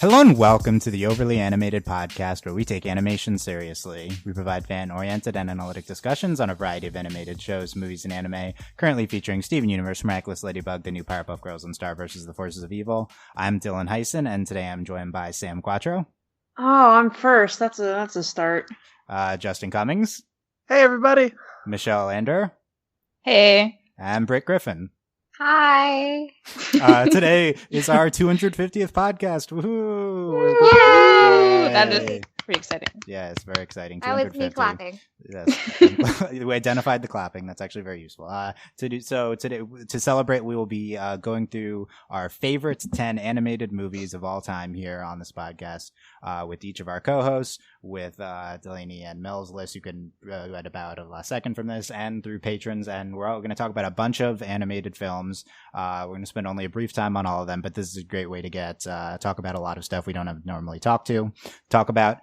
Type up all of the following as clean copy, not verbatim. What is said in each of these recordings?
Hello and welcome to the Overly Animated Podcast, where we take animation seriously. We provide fan-oriented and analytic discussions on a variety of animated shows, movies, and anime, currently featuring Steven Universe, Miraculous Ladybug, The New Powerpuff Girls, and Star vs. the Forces of Evil. I'm Dylan Hysen, and today I'm joined by Sam Quattro. Oh, I'm first. That's a start. Justin Cummings. Hey, everybody. Michelle Anderer. Hey. And Brit Griffin. Hi. Today is our 250th podcast. Woohoo! Yay! That is pretty exciting. Yeah, it's very exciting. That was me clapping. Yes. We identified the clapping. That's actually very useful. Today, to celebrate, we will be going through our favorite 10 animated movies of all time here on this podcast with each of our co-hosts, with Delaney and Mel's list. You can read about a second from this, and through patrons. And we're all going to talk about a bunch of animated films. We're going to spend only a brief time on all of them, but this is a great way to get talk about a lot of stuff we don't normally talk about.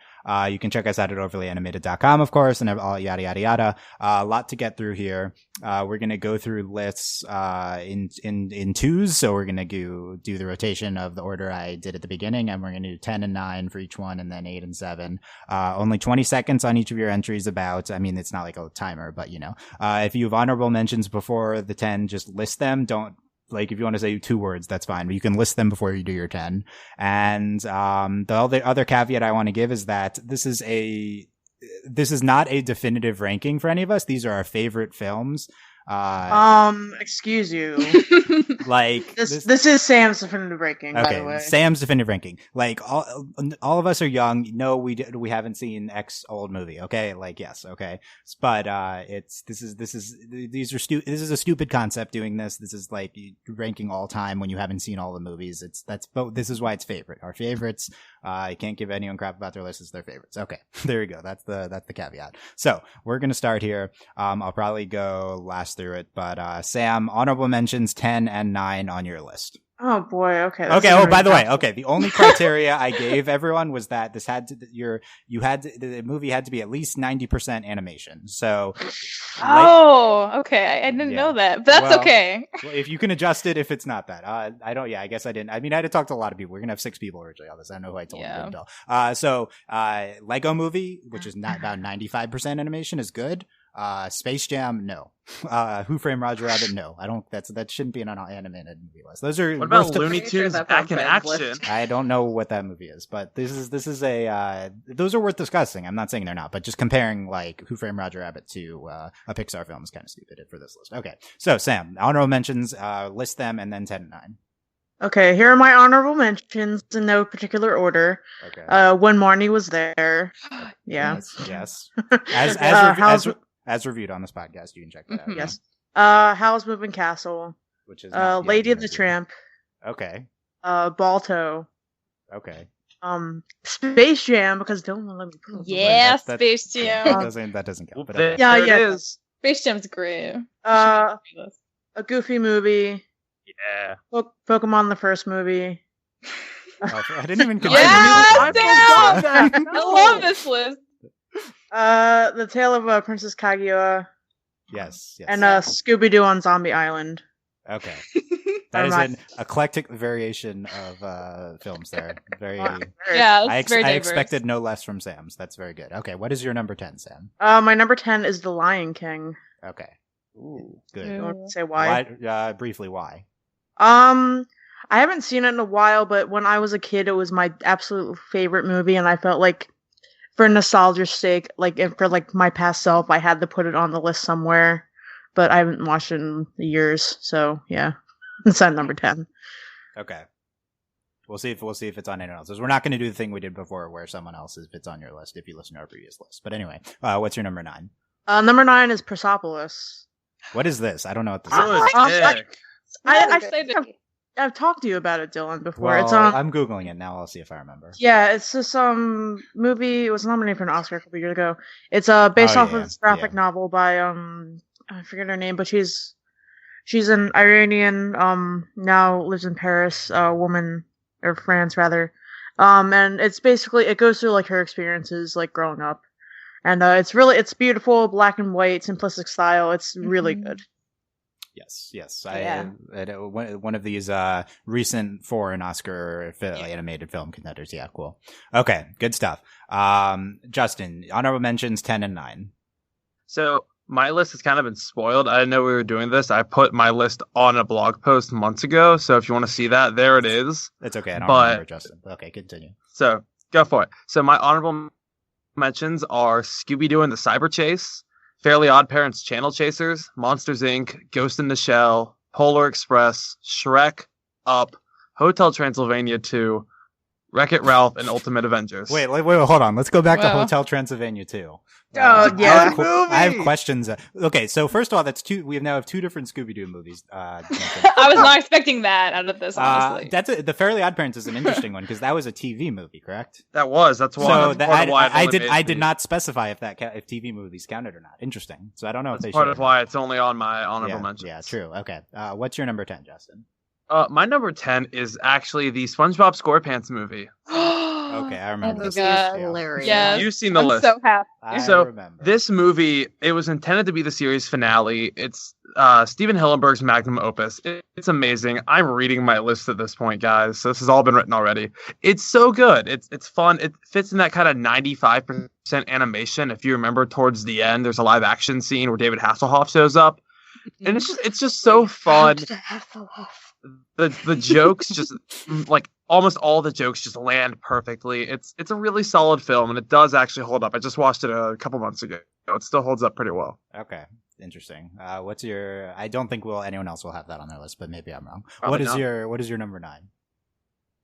You can check us out at overlyanimated.com, of course, and all yada, yada, yada. A lot to get through here. We're going to go through lists in twos. So we're going to do the rotation of the order I did at the beginning, and we're going to do 10 and 9 for each one, and then 8 and 7. Only 20 seconds on each of your entries about. I mean, it's not like a timer, but if you have honorable mentions before the 10, just list them. Don't. Like, if you want to say 2 words, that's fine, but you can list them before you do your 10. And, the other caveat I want to give is that this is not a definitive ranking for any of us. These are our favorite films. Excuse you. Like this is Sam's definitive ranking, okay, by the way. Sam's definitive ranking. Like all of us are young. No, we haven't seen X old movie. Okay, like yes, okay, but this is a stupid concept doing this. This is like ranking all time when you haven't seen all the movies. This is why it's favorite. Our favorites. I can't give anyone crap about their list. It's their favorites. Okay, there we go. That's the caveat. So we're gonna start here. I'll probably go last through it, but Sam, honorable mentions 10 and 9 on your list. Oh boy, okay. Okay. Oh, by the way, okay. The only criteria I gave everyone was that this had to the movie had to be at least 90% animation. So. Okay. I didn't know that, but that's okay. Well, if you can adjust it, if it's not that, I don't. Yeah, I guess I didn't. I mean, I had to talk to a lot of people. We're gonna have 6 people originally on this. I don't know who I told. Yeah. So, Lego Movie, which is not about 95% animation, is good. Space Jam, no. Who Framed Roger Rabbit, no. I don't. That shouldn't be an animated movie list. Those are. What about Looney Tunes Back in Action? I don't know what that movie is, but this is a. Those are worth discussing. I'm not saying they're not, but just comparing like Who Framed Roger Rabbit to a Pixar film is kind of stupid for this list. Okay, so Sam, honorable mentions, list them, and then 10 and 9. Okay, here are my honorable mentions in no particular order. Okay. When Marnie Was There. Yeah. Yes. As reviewed on this podcast, you can check that out. Yes. Howl's Moving Castle. Which is Lady and the Tramp. Okay. Balto. Okay. Space Jam, because don't let me put Space Jam. That doesn't count. But okay. Yeah, it is. Space Jam's great. A Goofy movie. Yeah. Pokemon the first movie. I didn't even. I love this list. The Tale of Princess Kaguya. Yes. And Scooby-Doo on Zombie Island. Okay. That is an eclectic variation of films there. Very. Yeah, it's very diverse. I expected no less from Sam's. That's very good. Okay, what is your number 10, Sam? My number 10 is The Lion King. Okay. Ooh, good. You want to say why? Briefly, why? I haven't seen it in a while, but when I was a kid, it was my absolute favorite movie, and I felt like, for nostalgia's sake, like, and for like my past self, I had to put it on the list somewhere. But I haven't watched it in years, so yeah, it's at number 10. Okay, we'll see if it's on anyone else's. We're not going to do the thing we did before, where someone else's if it's on your list if you listen to our previous list. But anyway, what's your number 9? Number 9 is Persepolis. What is this? I don't know what this is. I've talked to you about it, Dylan, before. Well, I'm Googling it now. I'll see if I remember. Yeah, it's this movie. It was nominated for an Oscar a couple years ago. It's based off of this graphic novel by I forget her name, but she's an Iranian now lives in Paris woman, or France rather, and it's basically it goes through like her experiences like growing up, and it's beautiful, black and white, simplistic style. It's really good. Yes. Yeah. One of these recent foreign Oscar animated film contenders. Yeah, cool. Okay, good stuff. Justin, honorable mentions 10 and 9. So my list has kind of been spoiled. I didn't know we were doing this. I put my list on a blog post months ago. So if you want to see that, there it is. That's okay. I don't remember, Justin. Okay, continue. So go for it. So my honorable mentions are Scooby-Doo and the Cyber Chase, Fairly Odd Parents Channel Chasers, Monsters Inc., Ghost in the Shell, Polar Express, Shrek, Up, Hotel Transylvania 2, Wreck-It Ralph, and Ultimate Avengers. Wait, hold on. Let's go back to Hotel Transylvania 2. Oh, yeah. I have questions. Okay, so first of all, we now have 2 different Scooby-Doo movies. I was not expecting that out of this, honestly. The Fairly Odd Parents is an interesting one because that was a TV movie, correct? That's why. So I did not specify if TV movies counted or not. Interesting. So I don't know if they should. Part of why it's only on my honorable mentions. Yeah, true. Okay. What's your number 10, Justin? My number 10 is actually the SpongeBob SquarePants movie. Okay, I remember this. Hilarious. Yeah. You've seen the list. So happy. I remember. This movie, it was intended to be the series finale. It's Steven Hillenburg's magnum opus. It's amazing. I'm reading my list at this point, guys. So this has all been written already. It's so good. It's fun. It fits in that kind of 95% animation. If you remember, towards the end, there's a live action scene where David Hasselhoff shows up, and it's just so fun. The jokes just like almost all the jokes just land perfectly. It's a really solid film, and it does actually hold up. I just watched it a couple months ago. It still holds up pretty well. Okay, interesting. What's your? I don't think anyone else will have that on their list, but maybe I'm wrong. Probably What is your number 9?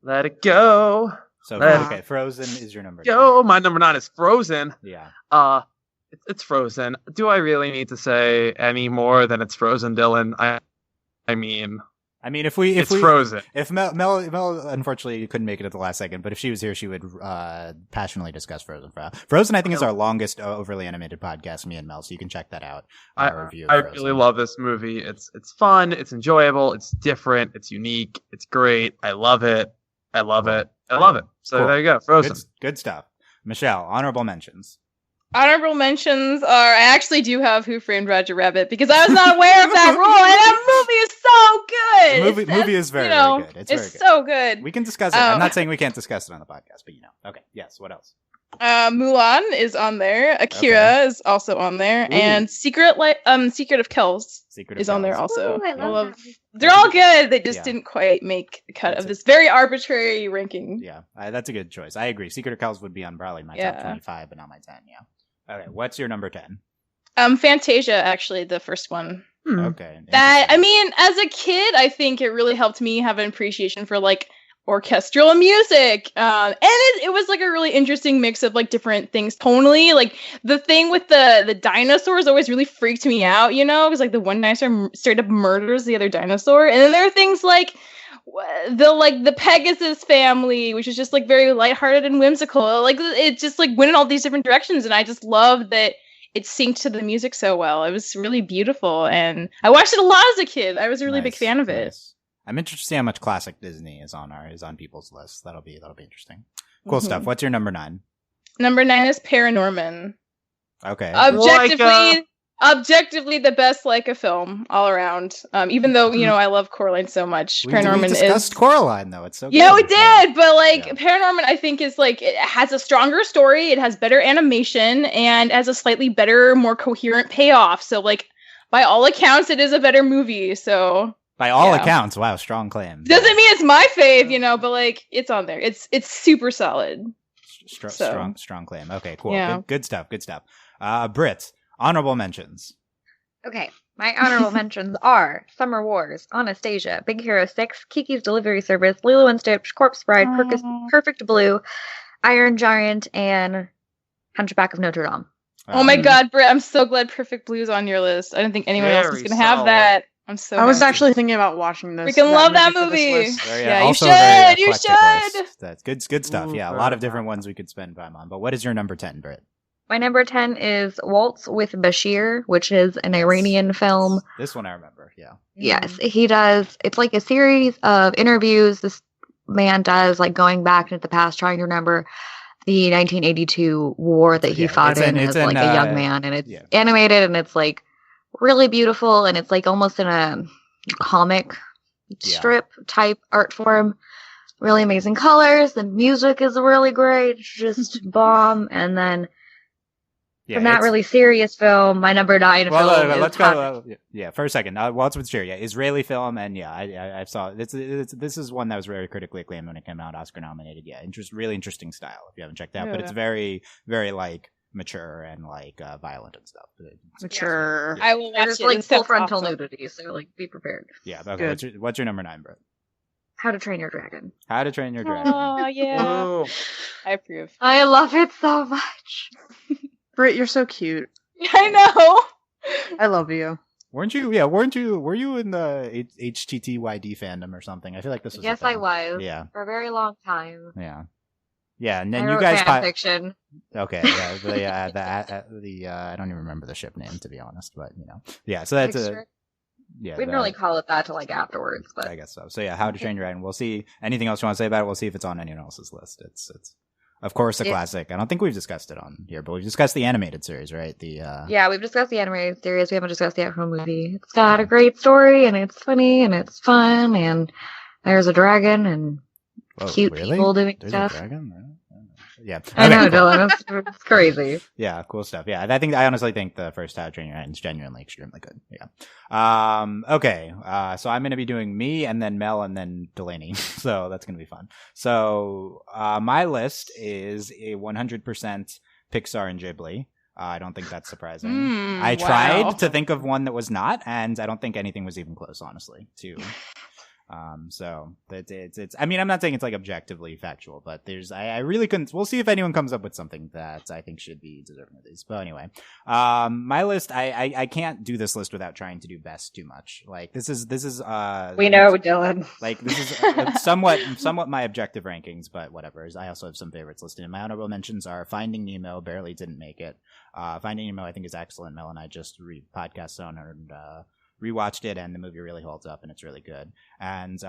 Let it go. So okay, Frozen is your number 9. Yo, my number 9 is Frozen. Yeah. It's Frozen. Do I really need to say any more than it's Frozen, Dylan? I mean, if Frozen. If Mel unfortunately couldn't make it at the last second, but if she was here, she would passionately discuss Frozen. Frozen, I think, is our longest overly animated podcast, me and Mel, so you can check that out. I really love this movie. It's fun, it's enjoyable, it's different, it's unique, it's great. I love it. So cool. There you go, Frozen. Good stuff. Michelle, honorable mentions. Honorable mentions are, I actually do have Who Framed Roger Rabbit because I was not aware of that rule, and that movie is so good. The movie is very good. It's very good. So good. We can discuss it. I'm not saying we can't discuss it on the podcast, but Okay, yes, what else? Mulan is on there. Akira is also on there. Ooh. And Secret of Kells is on there also. Ooh, I love that. They're all good. They just didn't quite make the cut of this very arbitrary ranking. Yeah, that's a good choice. I agree. Secret of Kells would be on probably my top 25, but not my 10. Yeah. Okay, what's your number 10? Fantasia, actually, the first one. Okay. As a kid, I think it really helped me have an appreciation for orchestral music. And it was a really interesting mix of different things tonally. The thing with the dinosaurs always really freaked me out, because the one dinosaur straight up murders the other dinosaur. And then there are things like the Pegasus family, which is just very lighthearted and whimsical. It just went in all these different directions, and I just loved that it synced to the music so well. It was really beautiful, and I watched it a lot as a kid. I was a really big fan of it. Nice. I'm interested to see how much classic Disney is on people's lists. That'll be interesting. Cool stuff. What's your number 9? Number 9 is Paranorman. Okay. Objectively the best Laika film all around. Even though, I love Coraline so much. Paranorman we discussed Coraline though. It's so good. Yeah, we did, but Paranorman I think is it has a stronger story, it has better animation, and has a slightly better, more coherent payoff. So by all accounts it is a better movie. So by all accounts, wow, strong claim. Doesn't mean it's my fave, but it's on there. It's super solid. Strong claim. Okay, cool. Yeah. Good stuff. Brit, honorable mentions. Okay, my honorable mentions are Summer Wars, Anastasia, Big Hero 6, Kiki's Delivery Service, Lilo and Stitch, Corpse Bride, Perfect Blue, Iron Giant, and Hunchback of Notre Dame. Oh my God, Brit, I'm so glad Perfect Blue is on your list. I didn't think anyone else was going to have that. I was actually thinking about watching this. Freaking love that movie. Yeah, you should. You should. That's good stuff. Yeah, a lot of different ones we could spend time on. But what is your number 10, Brit? My number 10 is Waltz with Bashir, which is an Iranian film. This one I remember, yeah. Yes, he does. It's a series of interviews this man does, going back into the past, trying to remember the 1982 war that he fought in as a young man. And it's animated, and it's really beautiful, and it's like almost in a comic strip type art form. Really amazing colors. The music is really great. It's just bomb. And then from that really serious film, my number 9 film is let's go. For a second. Waltz with Cheer. Israeli film, and I saw it. This is one that was very critically acclaimed when it came out, Oscar nominated. Yeah, really interesting style. If you haven't checked it out, but it's very, very like mature and like violent and stuff. Mature. I will watch There's it. like full frontal nudity, so like be prepared. Yeah. Okay. What's your number 9, Brit? How to Train Your Dragon. How to Train Your Dragon. Oh yeah. I approve. I love it so much. Brit, you're so cute. I know. I love you. Were you in the HTTYD fandom or something? I feel like this was. Yes, I was. Yeah. For a very long time. Yeah, and then I you guys fan fiction. Okay, yeah, I don't even remember the ship name, to be honest, but so that's we didn't really call it that till like afterwards, but I guess so. So yeah, How to Train Your Dragon. We'll see. Anything else you want to say about it? We'll see if it's on anyone else's list. It's of course a classic. I don't think we've discussed it on here, but we've discussed the animated series, right? Yeah, we've discussed the animated series. We haven't discussed the actual movie. It's got a great story, and it's funny, and it's fun, and there's a dragon, and cute people doing stuff. A dragon? Really? Yeah, I know, cool. Dylan. It's crazy. Yeah, cool stuff. Yeah, I honestly think the first How to Train Your Dragon is genuinely extremely good. Yeah. Okay. So I'm going to be doing me, and then Mel, and then Delaney. So that's going to be fun. So my list is a 100% Pixar and Ghibli. I don't think that's surprising. I tried to think of one that was not, and I don't think anything was even close, honestly, to. So it's I mean, I'm not saying it's like objectively factual, but I really couldn't. We'll see if anyone comes up with something that I think should be deserving of these. But anyway, my list, I can't do this list without trying to do best too much. Like this is we know, Dylan. Like this is somewhat my objective rankings, but whatever. I also have some favorites listed. And my honorable mentions are Finding Nemo, barely didn't make it. Finding Nemo I think is excellent. Mel and I just podcast on and rewatched it, and the movie really holds up, and it's really good. And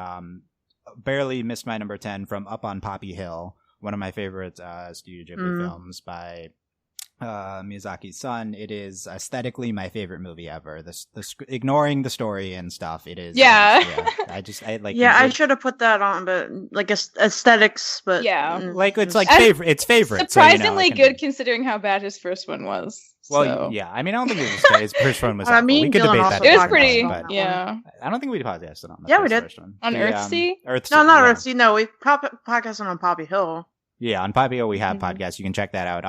barely missed my number 10 from Up on Poppy Hill, one of my favorite Studio Ghibli films by Miyazaki's son. It is aesthetically my favorite movie ever. Ignoring the story and stuff, it is. I should have put that on, but like aesthetics, but like it's like favorite. It's favorite. Surprisingly good considering how bad his first one was. Well, yeah. I mean, I don't think his first one was. We could debate that. It was pretty. But yeah. I don't think we podcasted on that. Yeah, we did. First one. On Earthsea? Earthsea. No, not Earthsea. No, we podcasted on Poppy Hill. Yeah, on Poppy Hill we have podcasts. You can check that out.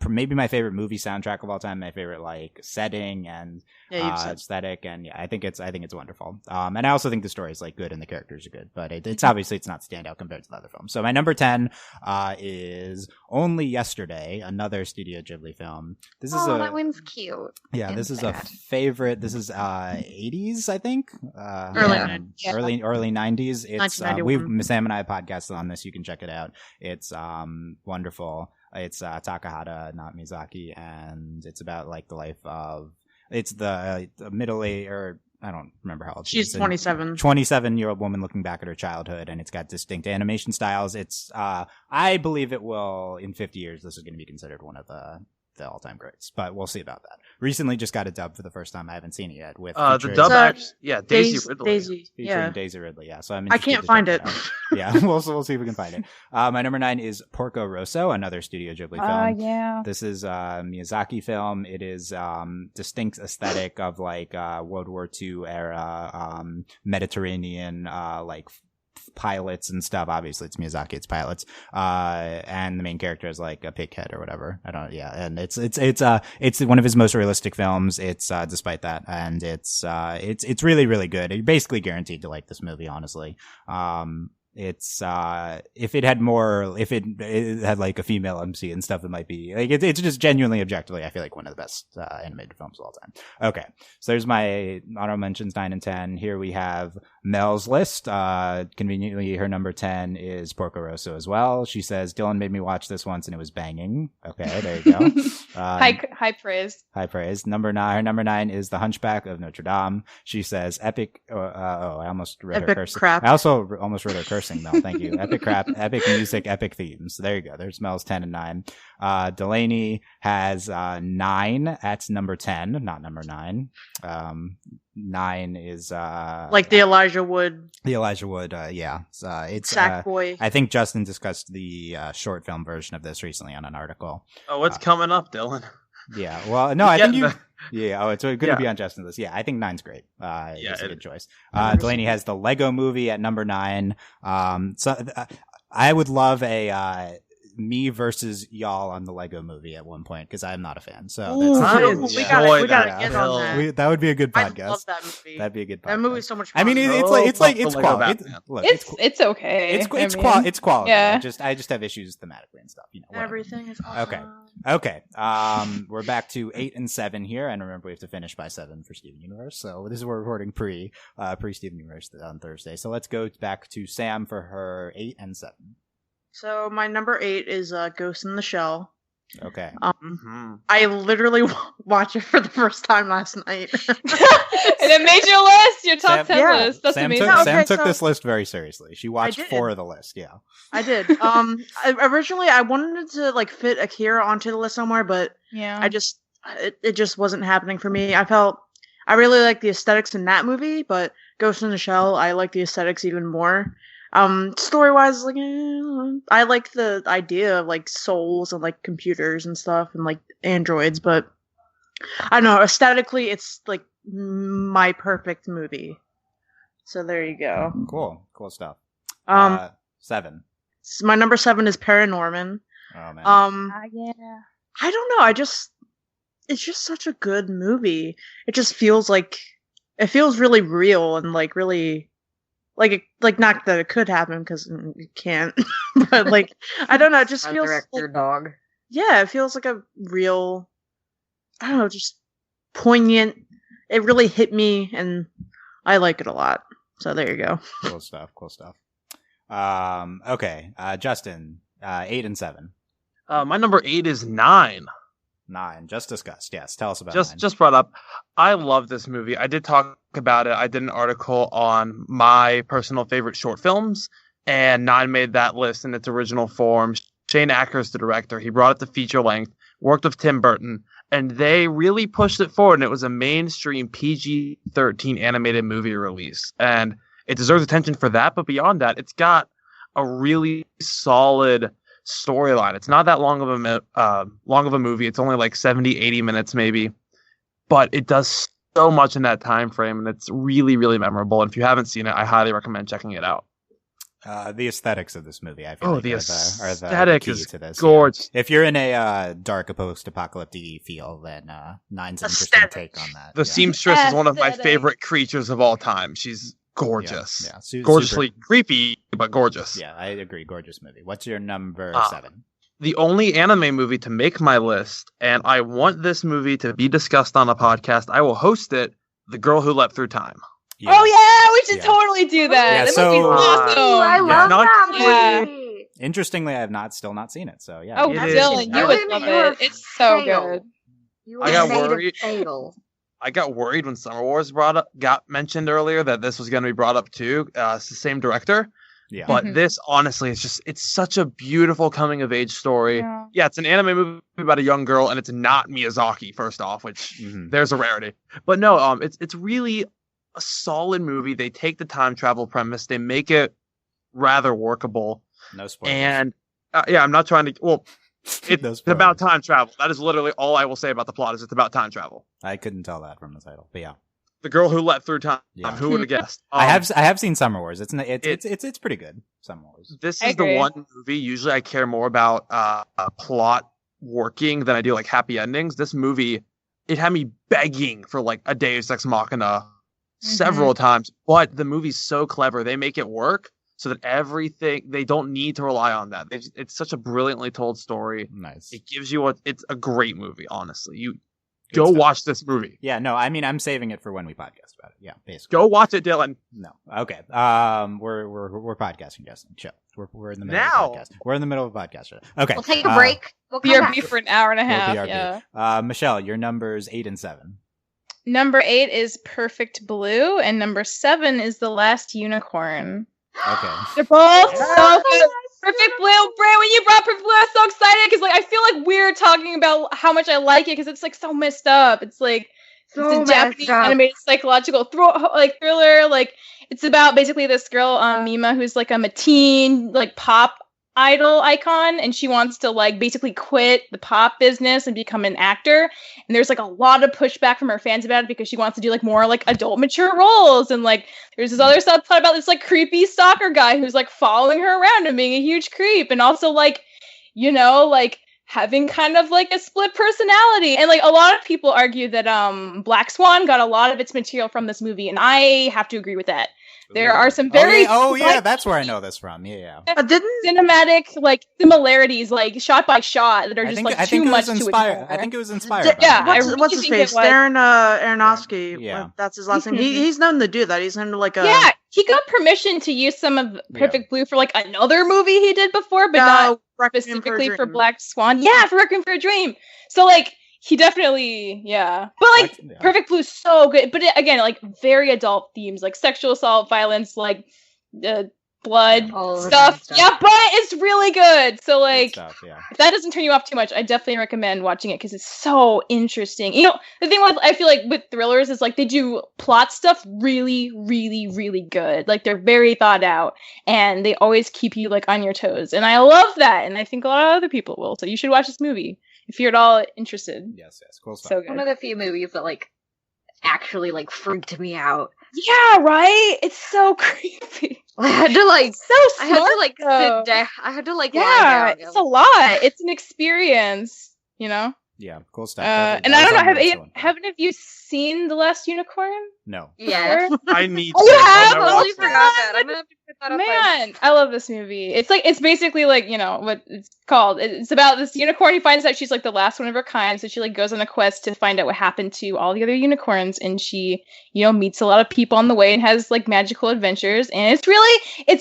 Maybe my favorite movie soundtrack of all time. My favorite like setting and aesthetic, and I think it's wonderful. And I also think the story is like good and the characters are good. But it's obviously it's not standout compared to the other films. So my number 10 is Only Yesterday, another Studio Ghibli film. This is that one's cute. Yeah, this is a favorite. This is 80s, I think. Early 90s. It's Sam and I podcasted on this. You can check it out. It's wonderful. It's Takahata, not Miyazaki, and it's about like the life of the middle age, or I don't remember how old she's 27. 27-year-old woman looking back at her childhood, and it's got distinct animation styles. It's I believe it will in 50 years. This is going to be considered one of the all-time greats, but we'll see about that. Recently just got a dub for the first time. I haven't seen it yet with the dub Daisy Ridley. Daisy Ridley, yeah. So I can't find it. Yeah, we'll see if we can find it. My number 9 is Porco Rosso, another Studio Ghibli film. Yeah. This is a Miyazaki film. It is distinct aesthetic of like World War II era Mediterranean like pilots and stuff. Obviously it's Miyazaki, it's pilots, and the main character is like a pig head or whatever. And it's one of his most realistic films. It's despite that, and it's really, really good. You're basically guaranteed to like this movie, honestly. It's if it had like a female MC and stuff, it might be like it's just genuinely objectively I feel like one of the best animated films of all time. Okay, so there's my honorable mentions 9 and 10. Here we have Mel's list. Conveniently her number 10 is Porco Rosso as well. She says Dylan made me watch this once and it was banging. Okay, there you go. High praise. Her number 9 is The Hunchback of Notre Dame. She says epic. I almost read her curse. Crap. I also almost read her curse endorsing, Mel. Thank you. Epic crap, epic music, epic themes. There you go. There's Mel's 10 and 9. Delaney has 9. That's number 10, not number 9. 9 is like the Elijah Wood. The Elijah Wood, yeah. It's Sackboy. I think Justin discussed the short film version of this recently on an article. Oh, what's coming up, Dylan? Yeah, well, no, I think you. Yeah, it's going to be on Justin's list. Yeah, I think 9's great. It's a good choice. Delaney has the Lego Movie at number 9. I would love a me versus y'all on the Lego Movie at one point because I'm not a fan. So that's we gotta get on that. That would be a good podcast. I love that movie. That'd be a good podcast. That movie's so much fun. I mean, it's quality. It's okay. It's quality. Yeah. I just have issues thematically and stuff. Whatever. Everything is awesome. Okay. We're back to 8 and 7 here, and remember we have to finish by 7 for Steven Universe. So this is we're recording pre Steven Universe on Thursday. So let's go back to Sam for her 8 and 7. So my number 8 is Ghost in the Shell. Okay. I literally watched it for the first time last night. And it made your list, your top 10 list. That's amazing. Sam took this list very seriously. She watched 4 of the list. Yeah, I did. Originally I wanted to fit Akira onto the list somewhere, but it just wasn't happening for me. I really like the aesthetics in that movie, but Ghost in the Shell, I like the aesthetics even more. Story-wise, I like the idea of souls and computers and stuff and androids, but I don't know, aesthetically it's my perfect movie. So there you go. Cool stuff. 7. So my number 7 is Paranorman. Oh man. Yeah. I don't know, it's just such a good movie. It just feels really real and really not that it could happen because it can't, but I don't know. It just feels your dog. Yeah, it feels like a real. I don't know, just poignant. It really hit me, and I like it a lot. So there you go. Cool stuff. Okay, Justin, 8 and 7. My number 8 is 9. 9, just discussed. Yes, tell us about 9. Just brought up. I love this movie. I did talk about it. I did an article on my personal favorite short films, and 9 made that list in its original form. Shane Acker's the director. He brought it to feature length, worked with Tim Burton, and they really pushed it forward, and it was a mainstream PG-13 animated movie release. And it deserves attention for that, but beyond that, it's got a really solid storyline. It's not that long of a movie. It's only 70, 80 minutes maybe, but it does so much in that time frame, and it's really, really memorable. And if you haven't seen it, I highly recommend checking it out. The aesthetics of this movie, I feel the are aesthetic the key is to this. gorgeous. Yeah. If you're in a dark post-apocalyptic feel, then 9's an interesting take on that. The seamstress is one of my favorite creatures of all time. She's gorgeous. Yeah. Gorgeously creepy, but gorgeous. Yeah, I agree. Gorgeous movie. What's your number 7? The only anime movie to make my list, and I want this movie to be discussed on a podcast. I will host it, The Girl Who Leapt Through Time. Yeah. Oh yeah, we should totally do that. Yeah, that so, movie's awesome. I love that movie. Interestingly, I have still not seen it. So yeah. Oh, Dylan, you would love it. It's so good. I got worried. I got worried when Summer Wars got mentioned earlier that this was going to be brought up too. It's the same director. Yeah. But this, honestly, it's such a beautiful coming of age story. Yeah, it's an anime movie about a young girl, and it's not Miyazaki, first off, which there's a rarity. But no, it's really a solid movie. They take the time travel premise, they make it rather workable. No spoilers. And I'm not trying to. Well, it's about time travel. That is literally all I will say about the plot. Is it's about time travel. I couldn't tell that from the title, but yeah. The Girl Who Leapt Through Time. Yeah. Who would have guessed? I have seen Summer Wars. It's pretty good. Summer Wars. This is the one movie. Usually, I care more about plot working than I do happy endings. This movie, it had me begging for a Deus Ex Machina several times. But the movie's so clever; they make it work so that everything they don't need to rely on that. It's such a brilliantly told story. Nice. It gives you it's a great movie. Honestly, Go watch this movie. Yeah, no, I mean, I'm saving it for when we podcast about it. Yeah, basically. Go watch it, Dylan. No, okay. We're podcasting, Justin. Chill. We're in the middle of a podcast. We're in the middle of a podcast. Okay. We'll take a break. We'll come back. BRB for an hour and a half. Yeah. Michelle, your numbers 8 and 7. Number 8 is Perfect Blue, and number 7 is The Last Unicorn. Okay. They're both so good. Perfect Blue, Bray, when you brought Perfect Blue, I was so excited because like I feel like we're talking about how much I like it because it's like so messed up. It's like So it's a Japanese animated psychological thriller. Like it's about basically this girl, Mima, who's like a teen like pop idol icon, and she wants to like basically quit the pop business and become an actor. And there's like a lot of pushback from her fans about it because she wants to do like more like adult mature roles. And like there's this other subplot about this like creepy stalker guy who's like following her around and being a huge creep, and also like, you know, like having kind of like a split personality. And like a lot of people argue that Black Swan got a lot of its material from this movie, and I have to agree with that. There are some very that's where I know this from. Yeah. Cinematic like similarities, like shot by shot, that are just like too much to ignore. I think it was inspired. What's his face? Darren Aronofsky. Yeah, that's his last name. He's known to do that. He's known to like he got permission to use some of Perfect Blue for like another movie he did before, but not specifically for Black Swan. Yeah, for Requiem for a Dream. So like. He definitely, but like Perfect Blue's so good, but again, like very adult themes, like sexual assault, violence, like blood stuff. Yeah, but it's really good. So like, if that doesn't turn you off too much, I definitely recommend watching it because it's so interesting. You know, the thing with I feel like with thrillers is like they do plot stuff really, really, really good. Like they're very thought out, and they always keep you like on your toes, and I love that. And I think a lot of other people will. So you should watch this movie. If you're at all interested. Yes, cool stuff. So good. One of the few movies that like actually like freaked me out. Yeah, right? It's so creepy. I had to like so smart, I had to like sit down. I had to like lie down. It's a lot. It's an experience, you know? Yeah, cool stuff. And I don't know, haven't you seen The Last Unicorn? No. Yeah. I need to. I totally forgot that. I'm gonna have to put that up. Man, I love this movie. It's basically like, you know, what it's called. It's about this unicorn. He finds out she's like the last one of her kind, so she like goes on a quest to find out what happened to all the other unicorns, and she, you know, meets a lot of people on the way and has like magical adventures, and it's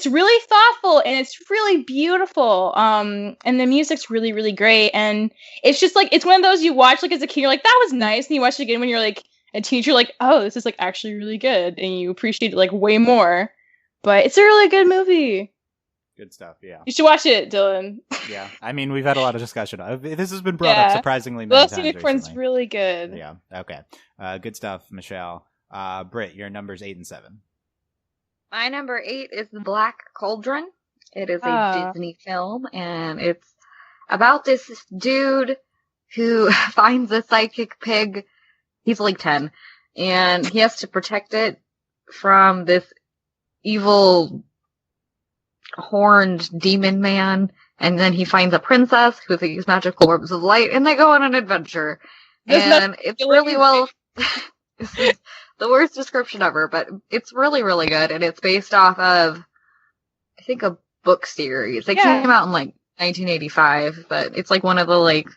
really thoughtful and it's really beautiful. And the music's really, really great, and it's just like it's one of those you watch like as a kid, you're like, that was nice, and you watch it again when you're like a teenager, like, oh, this is like actually really good, and you appreciate it like way more. But it's a really good movie. Good stuff, yeah. You should watch it, Dylan. Yeah, I mean, we've had a lot of discussion. This has been brought up surprisingly many times Unicorn's really good. Yeah, okay. Good stuff, Michelle. Brit, your numbers 8 and 7. My number 8 is The Black Cauldron. It is a Disney film, and it's about this dude who finds a psychic pig. He's like 10, and he has to protect it from this evil horned demon man, and then he finds a princess with these magical orbs of light, and they go on an adventure. And it's really well. This is the worst description ever, but it's really, really good, and it's based off of, I think, a book series. It came out in like 1985, but it's like one of the like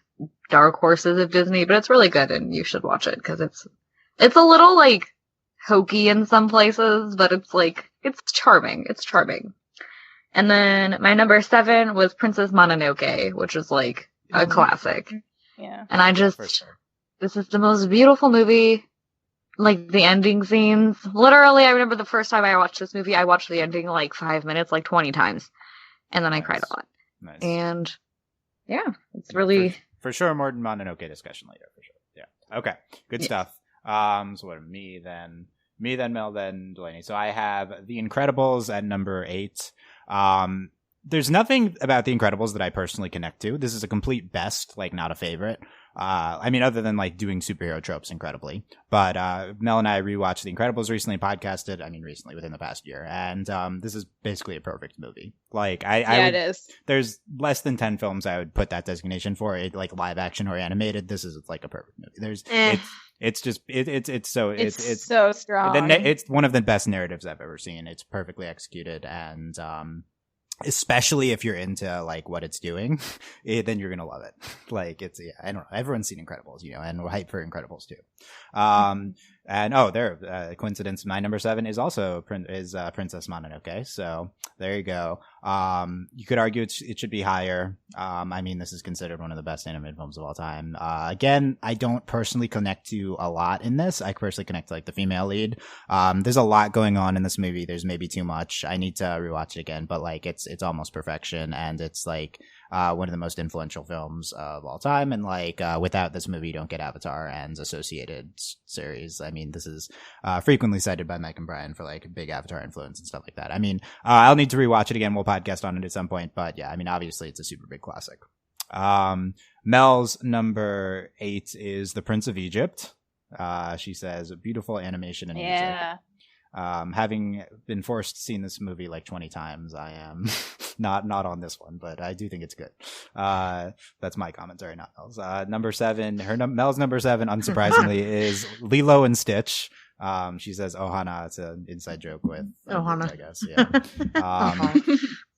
dark horses of Disney, but it's really good, and you should watch it because it's a little like hokey in some places, but it's like it's charming. It's charming. And then my number 7 was Princess Mononoke, which is like a classic. Yeah. And I just this is the most beautiful movie. Like the ending scenes. Literally, I remember the first time I watched this movie, I watched the ending like 5 minutes, like 20 times. And then I cried a lot. Nice. And yeah, it's really for sure more Mononoke discussion later, for sure. Yeah. Okay. Good stuff. So what me then, Mel, then Delaney. So I have The Incredibles at number 8. There's nothing about The Incredibles that I personally connect to. This is a complete best, like not a favorite. I mean, other than like doing superhero tropes incredibly, but Mel and I rewatched The Incredibles recently, podcasted. I mean, recently within the past year, and this is basically a perfect movie. Like, it is. There's less than 10 films I would put that designation for, it like live action or animated. This is like a perfect movie. There's it's so strong. It's one of the best narratives I've ever seen. It's perfectly executed, and especially if you're into like what it's doing, then you're gonna love it. Like it's, I don't know, everyone's seen Incredibles, you know, and we're hyped for Incredibles too. And coincidence, my number 7 is also Princess Mononoke. So there you go. You could argue it should be higher. I mean, this is considered one of the best animated films of all time. Again, I don't personally connect to a lot in this. I personally connect to like the female lead. There's a lot going on in this movie. There's maybe too much. I need to rewatch it again, but like it's almost perfection, and it's like one of the most influential films of all time. And like without this movie, you don't get Avatar and associated series. I mean, this is frequently cited by Mike and Brian for like big Avatar influence and stuff like that. I mean, I'll need to rewatch it again. We'll podcast on it at some point, but yeah, I mean, obviously it's a super big classic. Mel's number 8 is The Prince of Egypt. She says beautiful animation and music. Having been forced to see this movie like 20 times, I am not on this one, but I do think it's good. That's my commentary, not Mel's. Number 7, Mel's number 7, unsurprisingly, is Lilo and Stitch. She says Ohana. It's an inside joke with Ohana, I guess. Yeah.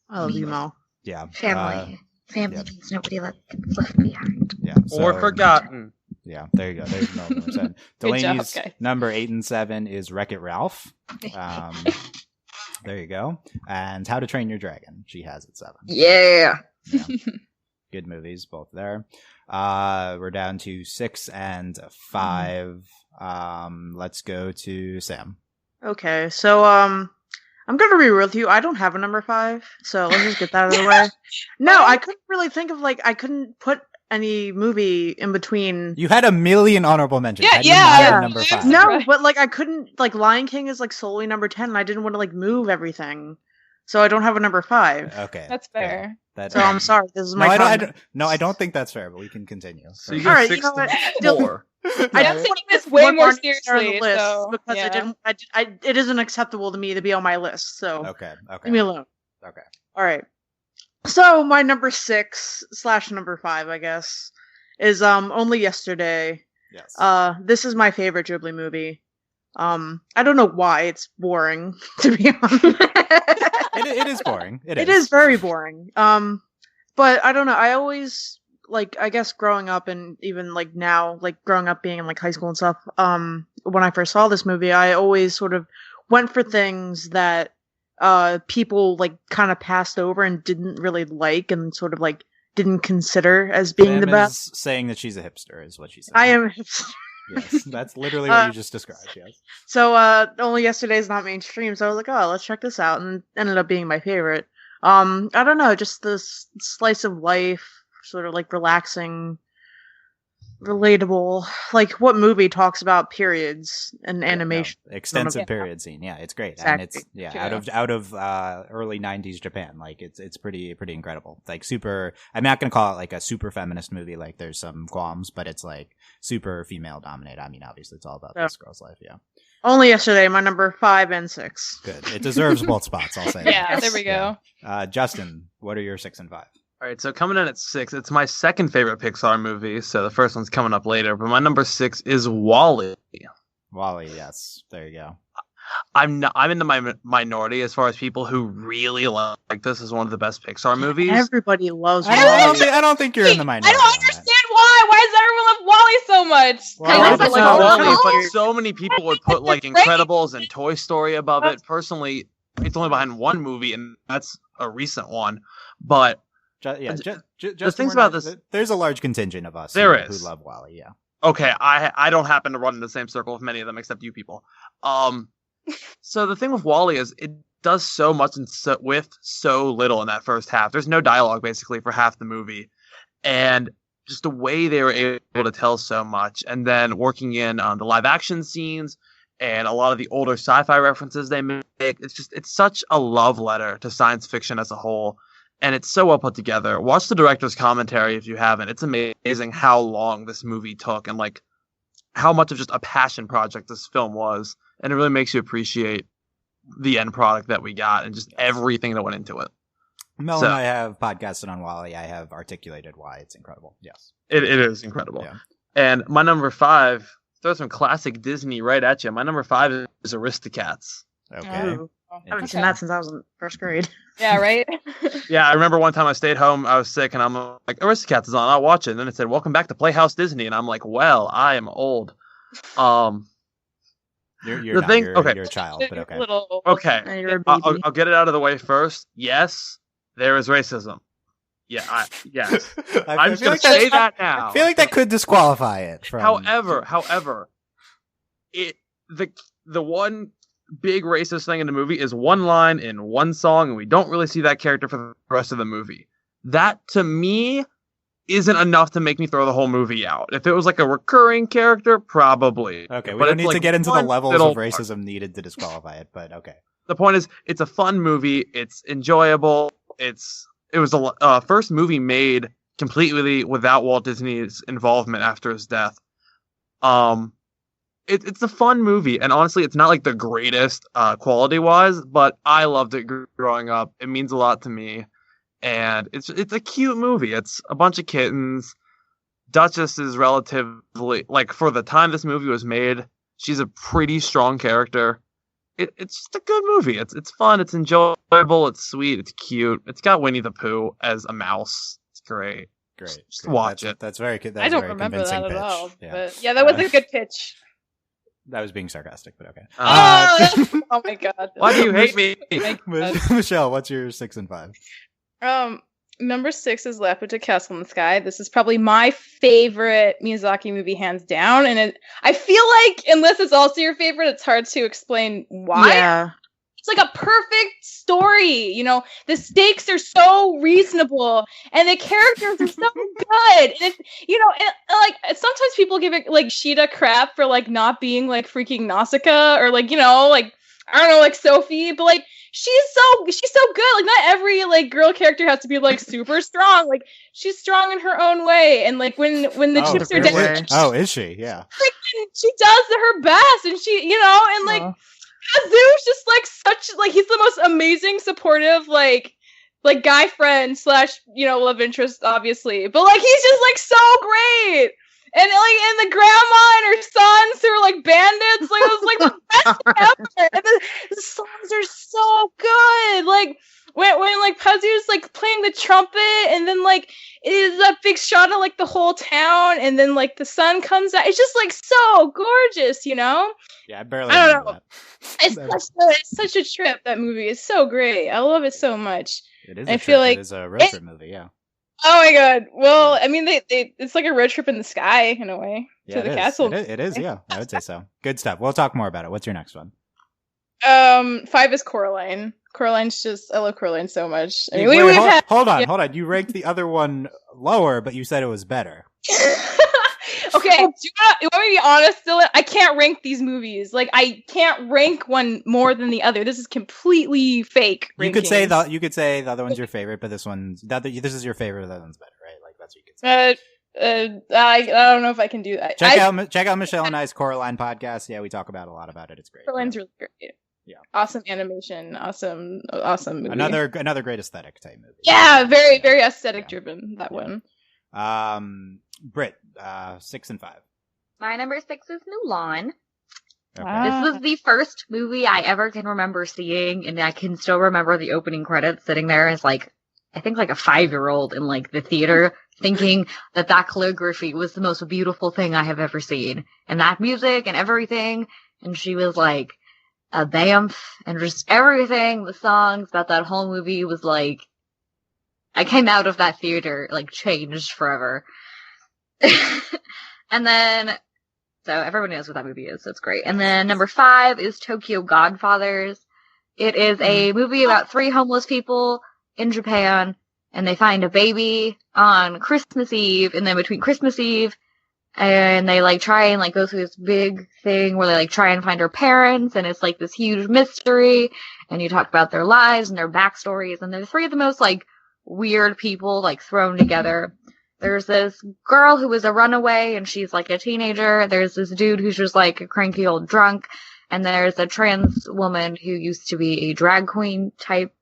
I love you, Mel. Yeah. Family means nobody left behind. Yeah. Or forgotten. Yeah, there you go. There's Mel number 7. Delaney's number 8 and 7 is Wreck-It Ralph. There you go. And How to Train Your Dragon. She has it 7. Yeah. Good movies, both there. We're down to 6 and 5. Let's go to Sam. Okay, so I'm gonna be real with you. I don't have a number 5, so let's just get that out of the way. No, I couldn't really think of I couldn't put any movie in between. You had a million honorable mentions. Yeah. Number 5. No, but I couldn't. Lion King is solely number 10, and I didn't want to move everything, so I don't have a number 5. Okay, that's fair. So I'm sorry. This is my. I don't think that's fair, but we can continue. So you get 6 to 4. I'm taking this way more seriously because it isn't acceptable to me to be on my list. So okay, leave me alone. Okay, all right. So my number 6 / number 5, I guess, is Only Yesterday. Yes. This is my favorite Ghibli movie. I don't know why it's boring, to be honest. It is boring. It is very boring. But I don't know. I always I guess growing up and even now, growing up being in high school and stuff. When I first saw this movie, I always sort of went for things that people kind of passed over and didn't really like and sort of didn't consider as being the best. Saying that she's a hipster is what she said. I am a hipster. Yes, that's literally what you just described. Yes. So Only Yesterday is not mainstream, so I was like, oh, let's check this out, and it ended up being my favorite. I don't know, just this slice of life, sort of relaxing, relatable. What movie talks about periods and animation? No, extensive period scene. Yeah, it's great. Exactly. And it's out of early 90s Japan. It's pretty incredible. Super. I'm not gonna call it a super feminist movie. There's some qualms, but it's super female dominated. I mean, obviously it's all about this girl's life. Yeah. Only Yesterday, my number 5 and 6. Good. It deserves both spots. I'll say. Yeah, there we go. Yeah. Justin, what are your 6 and 5? All right, so coming in at 6, it's my second favorite Pixar movie, so the first one's coming up later, but my number 6 is WALL-E. WALL-E, yes. There you go. I'm in the minority as far as people who really like this as one of the best Pixar movies. Everybody loves WALL-E. I don't think you're in the minority. I don't understand why. Why does everyone love WALL-E so much? But so many people would put Incredibles and Toy Story above it. Personally, it's only behind one movie, and that's a recent one. But the things about this, there's a large contingent of us who love WALL-E. Yeah. Okay, I don't happen to run in the same circle with many of them except you people. So the thing with WALL-E is it does so much with so little in that first half. There's no dialogue basically for half the movie, and just the way they were able to tell so much, and then working in the live action scenes and a lot of the older sci-fi references they make. It's such a love letter to science fiction as a whole. And it's so well put together. Watch the director's commentary if you haven't. It's amazing how long this movie took and how much of just a passion project this film was. And it really makes you appreciate the end product that we got and just everything that went into it. Mel and I have podcasted on WALL-E. I have articulated why it's incredible. Yes. It is incredible. Yeah. And my number 5, throw some classic Disney right at you. My number 5 is Aristocats. Okay. Ooh. I haven't seen that since I was in first grade. Yeah, right? Yeah, I remember one time I stayed home, I was sick, and I'm like, Aristocats is on, I'll watch it. And then it said, welcome back to Playhouse Disney. And I'm like, well, I am old. You're a child, but okay. Okay, I'll get it out of the way first. Yes, there is racism. Yeah, yes. I I'm just feel going like to say that now. I feel like that could disqualify it. From... However, the one big racist thing in the movie is one line in one song, and we don't really see that character for the rest of the movie. That, to me, isn't enough to make me throw the whole movie out. If it was like a recurring character, probably. Okay, we but don't need like to get into the levels of racism part. needed to disqualify it, but okay. The point is, it's a fun movie. It's enjoyable. It was the first movie made completely without Walt Disney's involvement after his death. It's a fun movie, and honestly, it's not like the greatest quality-wise, but I loved it growing up. It means a lot to me, and it's a cute movie. It's a bunch of kittens. Duchess is relatively, like, for the time this movie was made, she's a pretty strong character. It's just a good movie. It's fun. It's enjoyable. It's sweet. It's cute. It's got Winnie the Pooh as a mouse. It's great. Just watch it. That's very good. I don't remember that at all. Yeah. But yeah, that was a good pitch. That was being sarcastic, but okay. Oh my god! Why do you hate me? Michelle, what's your 6 and 5? Number 6 is Laputa Castle in the Sky. This is probably my favorite Miyazaki movie, hands down. And I feel like, unless it's also your favorite, it's hard to explain why. Yeah. It's like a perfect story. You know, the stakes are so reasonable, and the characters are so good. And it's, you know, and like sometimes people give it like Sheeta crap for like not being like freaking Nausicaa or like, you know, like I don't know, like Sophie, but like she's so good. Like not every like girl character has to be like super strong. Like she's strong in her own way. And like when the chips are down, oh, is she? Yeah. She does her best, and she, you know, and like Kazu's just like such like he's the most amazing, supportive like guy friend / you know, love interest, obviously. But like he's just like so great. And like, and the grandma and her sons who are like bandits, like it was like the best ever. And the songs are so good. Like when like Pazu's like playing the trumpet, and then like it is a big shot of like the whole town, and then like the sun comes out. It's just like so gorgeous, you know? Yeah, I barely don't know. That. It's such a trip. That movie is so great. I love it so much. It is. I feel like it is a road trip movie. Yeah. Oh my god. Well, I mean, it's like a road trip in the sky in a way to the castle. It is. Yeah, I would say so. Good stuff. We'll talk more about it. What's your next one? 5 is Coraline. Coraline's just, I love Coraline so much. I mean, hold on. You ranked the other one lower, but you said it was better. Okay, you want me to be honest, Dylan? I can't rank these movies. Like, I can't rank one more than the other. This is completely fake. You could say the other one's your favorite, but this is your favorite. The other one's better, right? Like that's what you could say. I don't know if I can do that. Check out Michelle and I's Coraline podcast. Yeah, we talk about a lot about it. It's great. Coraline's really great. Yeah. Awesome animation. Awesome movie. Another great aesthetic type movie. Yeah, very, very aesthetic driven, that one. Brit, 6 and 5. My number 6 is Mulan. Okay. This was the first movie I ever can remember seeing, and I can still remember the opening credits sitting there as like, I think like a 5-year-old in like the theater thinking that calligraphy was the most beautiful thing I have ever seen. And that music and everything. And she was like a Banff, and just everything, the songs about that whole movie was like, I came out of that theater like changed forever. And then, so everybody knows what that movie is, so it's great. And then number 5 is Tokyo Godfathers. It is a movie about 3 homeless people in Japan, and they find a baby on Christmas Eve, and then between Christmas Eve and they like try and like go through this big thing where they like try and find her parents, and it's like this huge mystery, and you talk about their lives and their backstories, and they're 3 of the most like weird people like thrown together. There's this girl who was a runaway, and she's like a teenager. There's this dude who's just like a cranky old drunk. And there's a trans woman who used to be a drag queen type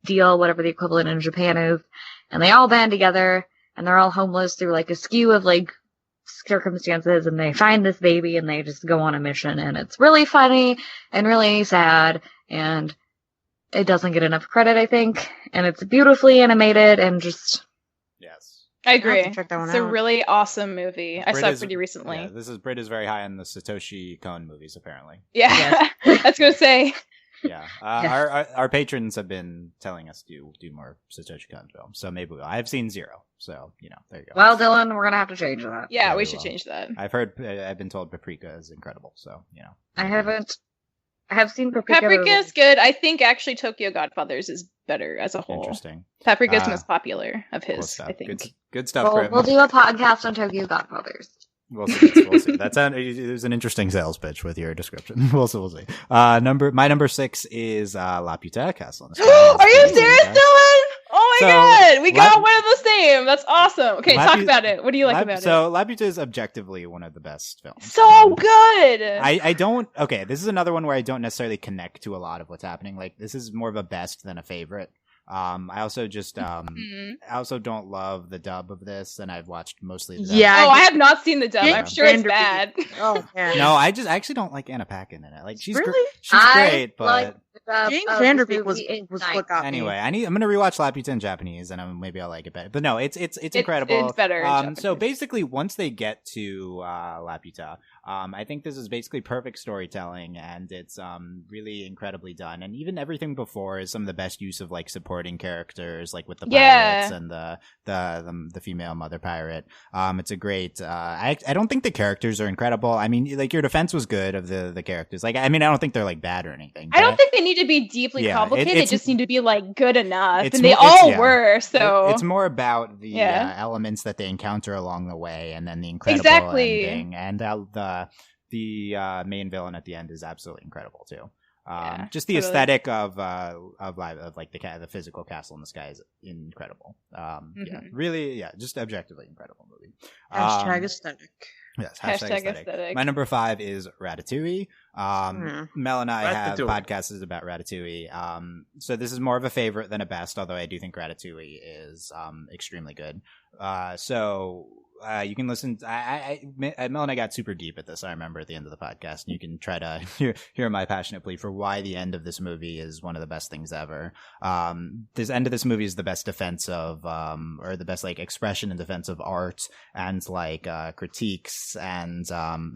deal, whatever the equivalent in Japan is. And they all band together, and they're all homeless through like a skew of like circumstances. And they find this baby, and they just go on a mission. And it's really funny and really sad. And it doesn't get enough credit, I think. And it's beautifully animated and just... Yes. I agree. Check that one it's out. a really awesome movie. I saw it pretty recently. Yeah, Brit is very high on the Satoshi Kon movies, apparently. Yeah, I was gonna say. Yeah. Our patrons have been telling us to do more Satoshi Kon films, so maybe I've seen 0, so there you go. Well, Dylan, we're gonna have to change that. Yeah, we should change that. I've been told Paprika is incredible, so I haven't. I have seen Paprika. Paprika is good. I think actually Tokyo Godfathers is better as a whole. Interesting. Paprika is most popular of his, cool I think. Good stuff. We'll do a podcast on Tokyo Godfathers. We'll see. It was an interesting sales pitch with your description. We'll see. My number 6 is La Puta Castle. Are you serious, Dylan? Oh my god, we got one of the same. That's awesome. Okay, talk about it. What do you like about it? So La Puta is objectively one of the best films. So good. I don't. Okay, this is another one where I don't necessarily connect to a lot of what's happening. Like, this is more of a best than a favorite. I also just I also don't love the dub of this, and I've watched mostly the dub. Yeah. I have not seen the dub. I'm sure it's bad. Oh man. No, I actually don't like Anna Paquin in it. Like, she's really? she's great, but James Vanderbeek was what got me. Anyway, I'm gonna rewatch La Puta in Japanese, and maybe I'll like it better. But no, it's incredible. It's better. So basically, once they get to La Puta, I think this is basically perfect storytelling, and it's really incredibly done. And even everything before is some of the best use of like supporting characters, like with the pirates and the female mother pirate. It's a great. I don't think the characters are incredible. I mean, like, your defense was good of the characters. Like, I mean, I don't think they're like bad or anything. I don't think they need to be deeply complicated. They just need to be like good enough, and they all were. So it's more about the elements that they encounter along the way, and then the incredible ending, and the main villain at the end is absolutely incredible too. Just the aesthetic of like the physical castle in the sky is incredible. Just objectively incredible movie. Hashtag aesthetic. Yes, hashtag aesthetic. My number 5 is Ratatouille. Mel and I have podcasts about Ratatouille. So this is more of a favorite than a best, although I do think Ratatouille is extremely good. You can listen. Mel and I got super deep at this. I remember at the end of the podcast, and you can try to hear my passionate plea for why the end of this movie is one of the best things ever. This end of this movie is the best defense of, or the best like expression and defense of art and like critiques and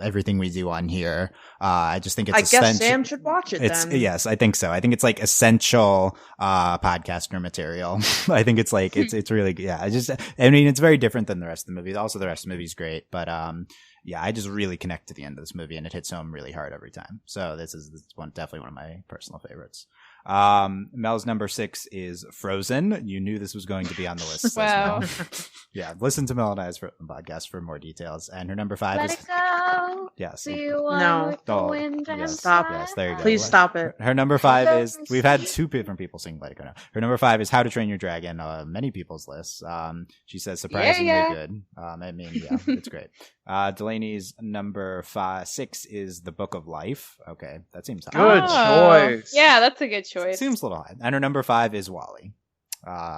everything we do on here. I just think it's. I guess Sam should watch it. Then. Yes, I think so. I think it's like essential podcaster material. I think it's like it's really I mean, it's very different than the rest of the movies. Also, the rest of the movie's great, but I just really connect to the end of this movie, and it hits home really hard every time. So this is definitely one of my personal favorites. Mel's number 6 is Frozen. You knew this was going to be on the list. Wow. Yeah, listen to Mel and I's podcast for more details. And her number 5 is. Let it go. Yes. No. Stop. Yes, there you go. Please stop it. Her number 5 is. We've had 2 different people sing Let It Go now. Her number 5 is How to Train Your Dragon. Many people's lists. She says surprisingly good. I mean, it's great. Delaney's number 6 is The Book of Life. Okay, that seems high. Good choice. Yeah, that's a good choice. Seems a little high. And her number 5 is WALL-E.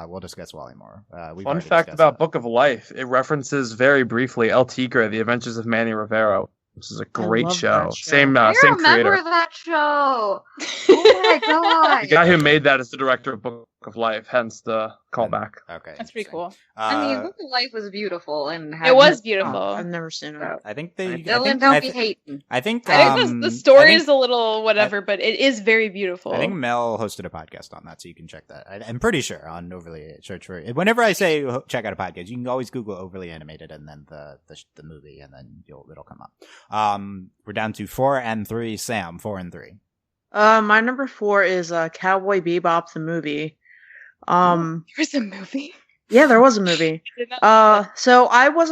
We'll discuss WALL-E more. Fun fact about Book of Life: it references very briefly El Tigre, The Adventures of Manny Rivero. This is a great show. Same creator. Remember that show? Oh my god! The guy who made that is the director of Book of Life, hence the callback. Okay, that's pretty cool. I mean, Book of Life was beautiful, and it was beautiful. I've never seen it. I think they. Dylan, don't be hating. I think the story is a little whatever, but it is very beautiful. I think Mel hosted a podcast on that, so you can check that. I'm pretty sure on Overly search for it. Whenever I say check out a podcast, you can always Google Overly Animated and then the movie, and then it'll come up. We're down to 4 and 3. Sam, 4 and 3. My number 4 is Cowboy Bebop the movie. There's a movie. Yeah, there was a movie. So I was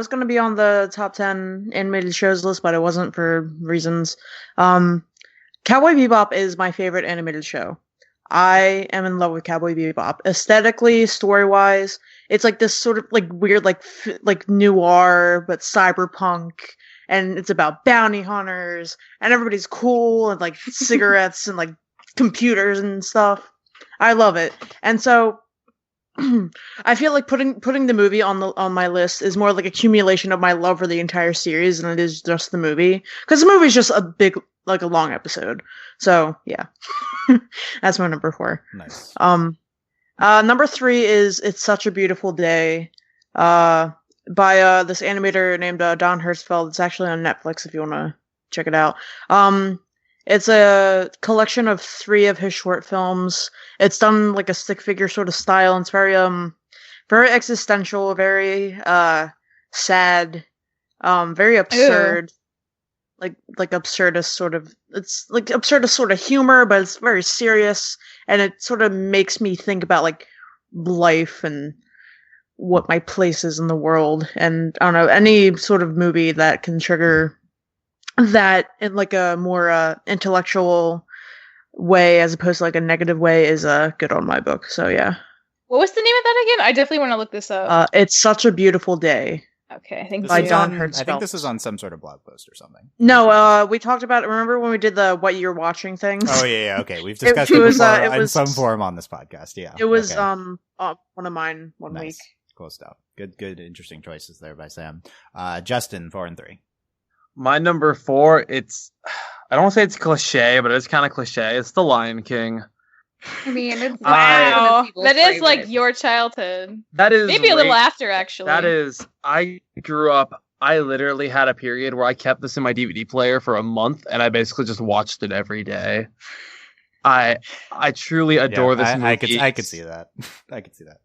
going to be on the top 10 animated shows list, but I wasn't for reasons. Cowboy Bebop is my favorite animated show. I am in love with Cowboy Bebop. Aesthetically, story-wise, it's like this sort of like weird, like noir, but cyberpunk. And it's about bounty hunters, and everybody's cool, and like cigarettes and like computers and stuff. I love it. And so I feel like putting the movie on my list is more like accumulation of my love for the entire series than it is just the movie. Because the movie is just a long episode. So yeah. That's my number 4. Nice. Number 3 is It's Such a Beautiful Day. By this animator named Don Hertzfeld. It's actually on Netflix if you want to check it out. It's a collection of 3 of his short films. It's done like a stick figure sort of style, and it's very existential, very sad, very absurd. Ew. Like absurdist sort of. It's like absurdist sort of humor, but it's very serious, and it sort of makes me think about like life and what my place is in the world. And I don't know, any sort of movie that can trigger that in like a more intellectual way as opposed to like a negative way is good on my book. So yeah. What was the name of that again? I definitely want to look this up. It's Such a Beautiful Day. Okay, I think by Don Hertzfeldt. I think this is on some sort of blog post or something. No, we talked about it. Remember when we did the what you're watching things? Oh yeah. Okay, we've discussed it before in some form on this podcast. Yeah, it was one of mine one week. Cool stuff. Good, interesting choices there by Sam. Justin, 4 and 3. My number 4, I don't want to say it's cliche, but it's kind of cliche. It's The Lion King. I mean, it's wow. That is like your childhood. That is maybe a little after, actually. That is. I grew up. I literally had a period where I kept this in my DVD player for a month, and I basically just watched it every day. I truly adore this movie. I could see that. I could see that.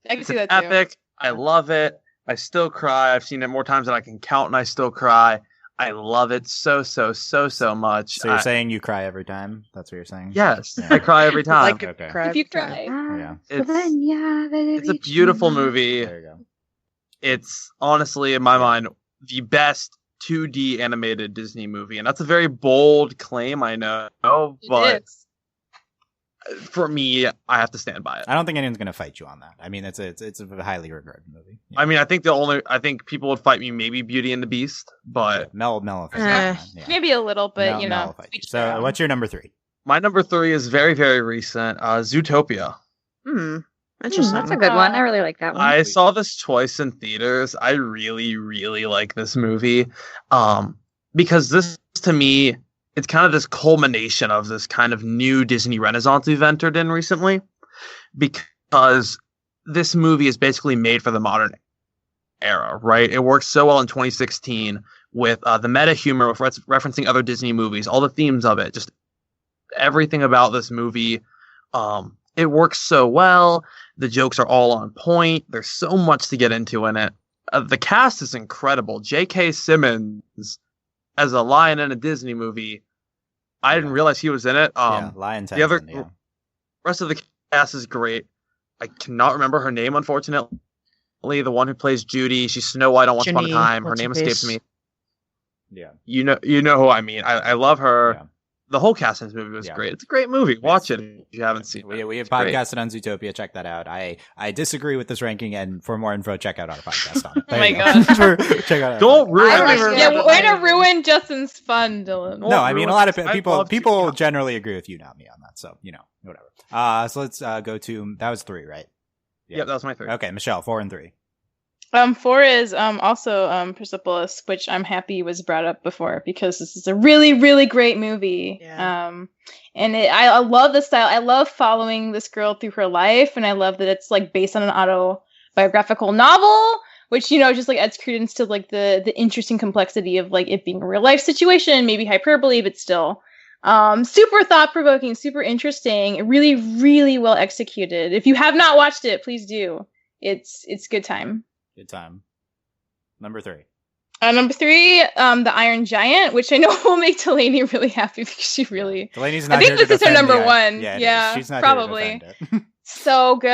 I can see that too. Epic. I love it. I still cry. I've seen it more times than I can count, and I still cry. I love it so much. So you're saying you cry every time? That's what you're saying? Yes, yeah. I cry every time. If you cry. Yeah. It's a beautiful movie. There you go. It's honestly, in my mind, the best 2D animated Disney movie. And that's a very bold claim, I know. But for me, I have to stand by it. I don't think anyone's going to fight you on that. I mean, it's a highly regarded movie. Yeah. I mean, I think people would fight me maybe Beauty and the Beast, but Mel maybe a little bit, Mel So, what's your number 3? My number 3 is very, very recent. Zootopia. Interesting. That's a good one. I really like that one. I saw this twice in theaters. I really, really like this movie, because this, to me, it's kind of this culmination of this kind of new Disney Renaissance we've entered in recently, because this movie is basically made for the modern era, right? It works so well in 2016 with the meta humor, with referencing other Disney movies, all the themes of it, just everything about this movie. It works so well. The jokes are all on point. There's so much to get into in it. The cast is incredible. J.K. Simmons as a lion in a Disney movie. I didn't realize he was in it. Lion Tenzin, the rest of the cast is great. I cannot remember her name, unfortunately. The one who plays Judy, she's Snow White on Once Upon a Time. Her name escapes me. Yeah, you know who I mean. I love her. Yeah. The whole cast in this movie was great. It's a great movie. Watch it if you haven't seen it. We have podcasted on Zootopia. Check that out. I disagree with this ranking, and for more info, check out our podcast on it. Oh my god! Check out. Don't ruin it. Yeah, way to ruin Justin's fun, Dylan. No, I mean a lot of people generally agree with you, not me, on that. So whatever. So let's go to that was 3, right? Yep, that was my 3. Okay, Michelle, 4 and 3. 4 is also Persepolis, which I'm happy was brought up before because this is a really, really great movie. Yeah. And I love the style. I love following this girl through her life, and I love that it's like based on an autobiographical novel, which just like adds credence to like the interesting complexity of like it being a real life situation, maybe hyperbole, but still super thought provoking, super interesting, really, really well executed. If you have not watched it, please do. It's good time. Good time. Number 3. Number 3, the Iron Giant, which I know will make Delaney really happy because she really. Delaney's not. I think this is her number 1. Yeah, she's not probably. So good,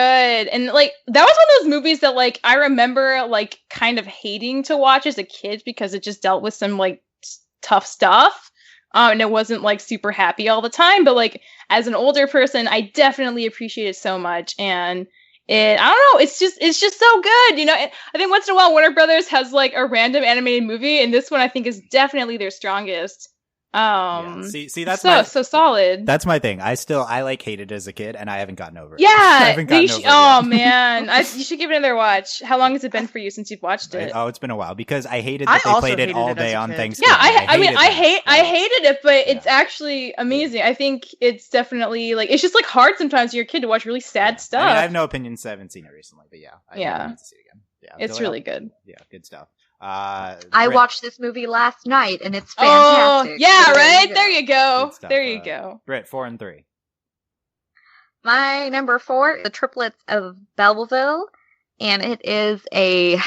and like that was one of those movies that like I remember like kind of hating to watch as a kid because it just dealt with some like tough stuff, and it wasn't like super happy all the time. But like as an older person, I definitely appreciate it so much, and. I don't know. It's just so good. I think once in a while Warner Brothers has like a random animated movie, and this one I think is definitely their strongest. See, that's so solid. That's my thing. I like hated it as a kid, and I haven't gotten over it. Yeah, I haven't gotten over it yet. Man, you should give it another watch. How long has it been for you since you've watched it? Oh, it's been a while because I hated that they played it all day on Thanksgiving. Yeah, I hated it, but it's actually amazing. I think it's definitely like it's just like hard sometimes for your kid to watch really sad stuff. I have no opinions. I haven't seen it recently, but I need to see it again. Yeah, it's really good. Yeah, good stuff. I watched this movie last night, and it's fantastic. Oh, yeah, right? There you go. There you go. Brit, 4 and 3. My number 4 is The Triplets of Belleville, and it is a...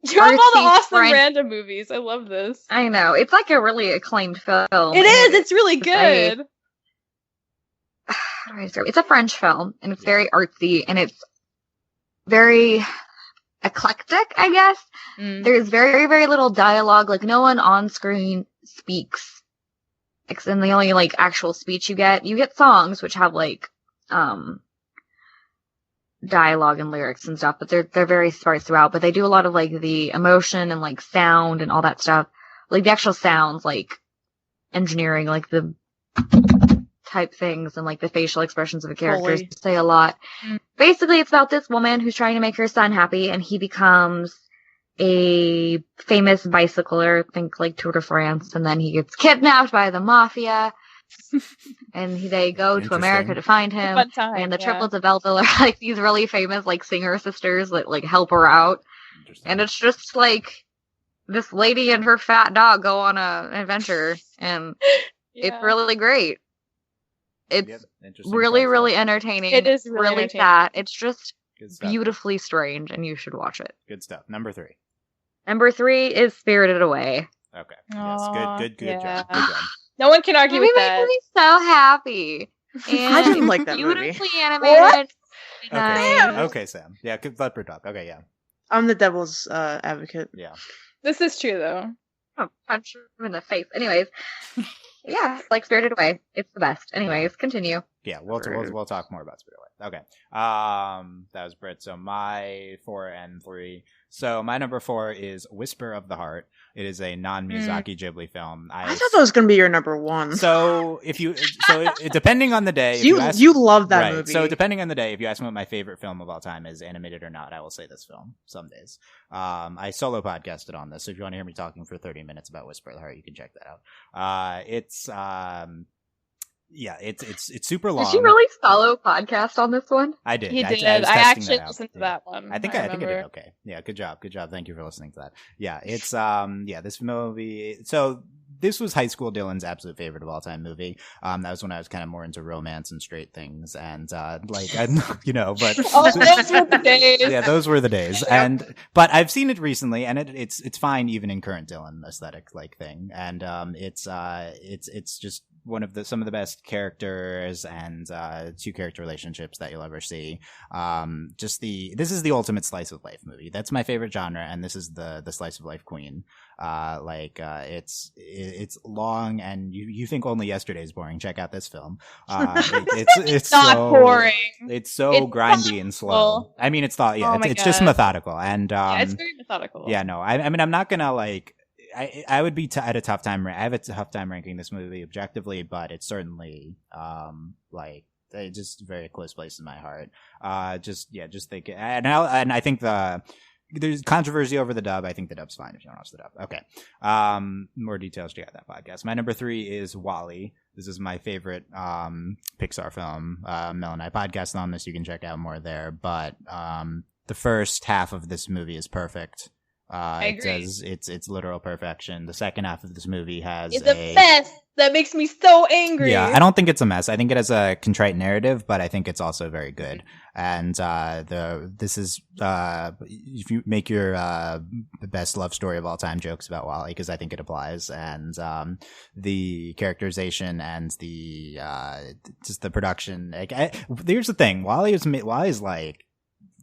You have all the awesome French... random movies. I love this. I know. It's like a really acclaimed film. It is. It's really good. It's a French film, and it's very artsy, and it's very eclectic, I guess. There's very, very little dialogue. Like, no one on screen speaks. And the only, like, actual speech you get songs, which have, like, dialogue and lyrics and stuff, but they're very sparse throughout. But they do a lot of, like, the emotion and, like, sound and all that stuff. Like, the actual sounds, like, engineering, like, the type things and, like, the facial expressions of the characters say a lot. Basically, it's about this woman who's trying to make her son happy, and he becomes a famous bicycler, think like Tour de France, and then he gets kidnapped by the mafia, and they go to America to find him. And the Triplets of Belleville are like these really famous like singer sisters that like help her out, and it's just like this lady and her fat dog go on an adventure, and it's really great. It's really, really entertaining. It is really sad. It's just beautifully strange, and you should watch it. Good stuff. Number 3. Number 3 is Spirited Away. Okay. Yes. Good job. Good job. No one can argue with that. It makes me so happy. And I didn't like that movie. Beautifully animated. Okay, Sam. Yeah, let her talk. Okay, yeah. I'm the devil's advocate. Yeah. This is true, though. Oh, punch him in the face. Anyways. Yeah, like Spirited Away. It's the best. Anyways, continue. Yeah, we'll talk more about Spirited Away. Okay. That was Brit. So my 4 and 3. So my number 4 is Whisper of the Heart. It is a non-Miyazaki Ghibli film. I thought that was going to be your number 1. So depending on the day, you love that movie. So depending on the day, if you ask me what my favorite film of all time is, animated or not, I will say this film. Some days, I solo podcasted on this. So if you want to hear me talking for 30 minutes about Whisper of the Heart, you can check that out. It's super long. Did you really solo podcast on this one? I did. He did. I actually listened to that one. I think I did okay. Yeah, good job. Thank you for listening to that. Yeah, it's this movie. So this was high school Dylan's absolute favorite of all time movie. That was when I was kind of more into romance and straight things, and but those were the days. Yeah, those were the days. But I've seen it recently, and it's fine even in current Dylan aesthetic like thing, and it's just one of some of the best characters and 2 character relationships that you'll ever see. This is the ultimate slice of life movie. That's my favorite genre, and this is the slice of life queen. It's long, and you think only yesterday is boring. Check out this film. It's not so boring. It's so grindy and slow. I mean, it's it's just methodical, and it's very methodical. Yeah, no, I mean, I'm not gonna like. I would be at a tough time. I have a tough time ranking this movie objectively, but it's certainly just a very close place in my heart. Just think, and I think there's controversy over the dub. I think the dub's fine if you don't watch the dub. Okay. More details, check out that podcast. My number 3 is WALL-E. This is my favorite Pixar film. Mel and I podcasted on this. You can check out more there. But the first half of this movie is perfect. I agree. It's literal perfection. The second half of this movie has a mess that makes me so angry. Yeah, I don't think it's a mess. I think it has a contrite narrative, but I think it's also very good. And this is if you make your best love story of all time jokes about WALL-E, because I think it applies, and the characterization and the just the production. Here's the thing: WALL-E is like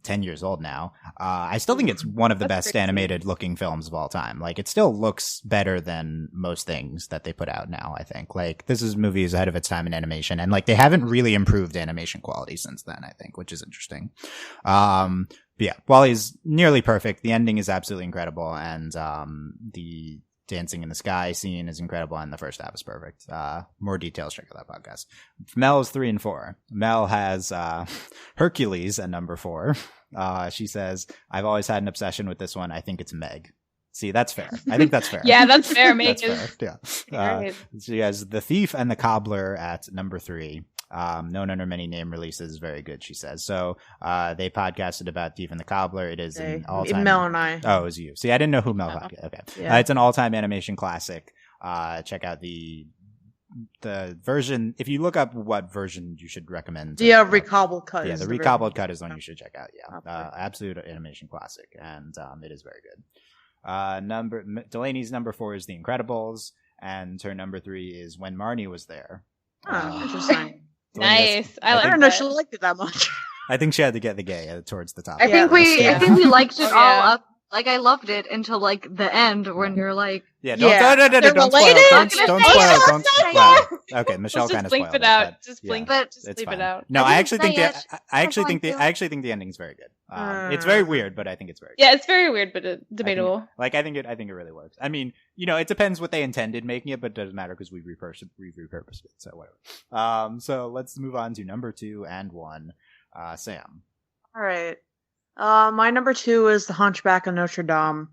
10 years old now. I still think it's one of the best animated looking films of all time. Like, it still looks better than most things that they put out now, I think. Like, this is movies ahead of its time in animation, and like they haven't really improved animation quality since then, I think, which is interesting. But yeah, WALL-E's nearly perfect. The ending is absolutely incredible, and the dancing in the sky scene is incredible, and the first half is perfect. More details, check out that podcast. Mel is 3 and 4. Mel has Hercules at number 4. She says, I've always had an obsession with this one. I think it's Meg. See, that's fair. I think that's fair. Yeah, that's fair. Meg is fair. Yeah. She has The Thief and The Cobbler at number 3. known under many name releases. Very good, she says. So they podcasted about Thief and the Cobbler. It is an all-time. Mel and I. Oh, it was you. See, I didn't know who Mel podcasted. Okay, Yeah. it's an all-time animation classic. Check out the version. If you look up what version you should recommend, The recobbled cut. yeah, the recobbled cut is one you should check out. Yeah, absolute animation classic, and it is very good. Delaney's number 4 is The Incredibles, and her number 3 is When Marnie Was There. Oh, interesting. Nice. I I don't know. She liked it that much. I think she had to get the gay towards the top. I think we liked it Oh, all yeah. up. Like, I loved it until, like, the end when you're like... Yeah, Yeah. don't They're spoil it. related? Don't Hey, spoil it. let's Don't not spoil it. Okay, Michelle Let's kind just of blink spoiled it out. but Just yeah, blink. But Just it's leave fine. it out. No, I I didn't actually think say that it. I actually think That's the how I I actually think the ending's very good. It's very weird, but I think it's very good. Yeah, it's very weird, but debatable. I think it really works. I mean, it depends what they intended making it, but it doesn't matter because we repurposed it. So whatever. So let's move on to number 2 and 1. Sam. All right. My number 2 is The Hunchback of Notre Dame.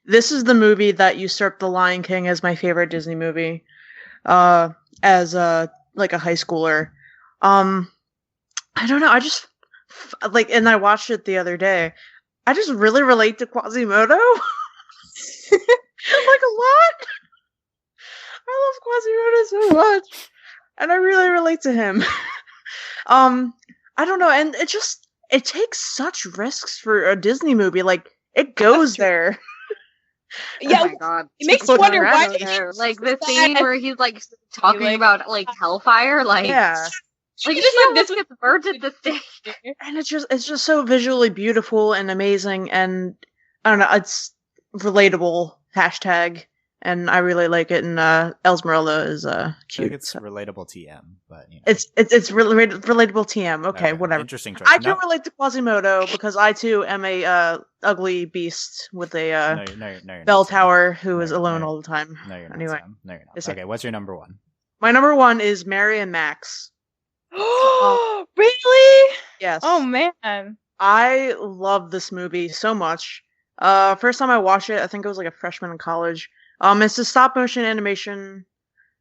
This is the movie that usurped The Lion King as my favorite Disney movie. As a high schooler. I don't know. I just and I watched it the other day. I just really relate to Quasimodo. A lot. I love Quasimodo so much, and I really relate to him. I don't know, and it takes such risks for a Disney movie. Like, it goes there. Yeah, oh my God. it makes you wonder why did there. he Like, the that? scene where he's, like, talking about, like, hellfire, like... Yeah. Like, just she like this almost gets burned at the stake. And it's just so visually beautiful and amazing, and I don't know, it's relatable hashtag, and I really like it. And Esmeralda is I cute. think it's relatable TM, but It's really relatable TM. Okay, whatever. Interesting choice. I can relate to Quasimodo because I too am a ugly beast with a no, bell not, Sam. tower who is No, alone no. all the time. No, you're not. Anyway, Sam. No, you're not. Yes, Okay, what's your number 1? my number 1 is Mary and Max. Really? Yes. Oh man. I love this movie so much. First time I watched it, I think I was like a freshman in college. It's a stop motion animation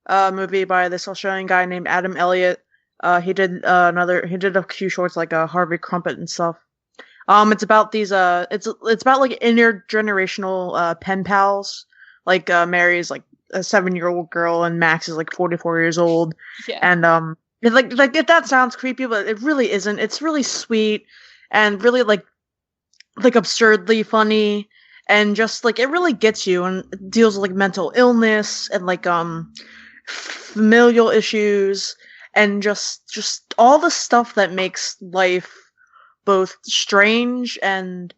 movie by this Australian guy named Adam Elliott. He did a few shorts like Harvey Crumpet and stuff. It's about these it's about like intergenerational pen pals. Like Mary's like a 7-year-old girl and Max is like 44 years old. Yeah. And like if that sounds creepy, but it really isn't. It's really sweet and really like absurdly funny, and just like it really gets you, and it deals with like mental illness and like familial issues and just all the stuff that makes life both strange and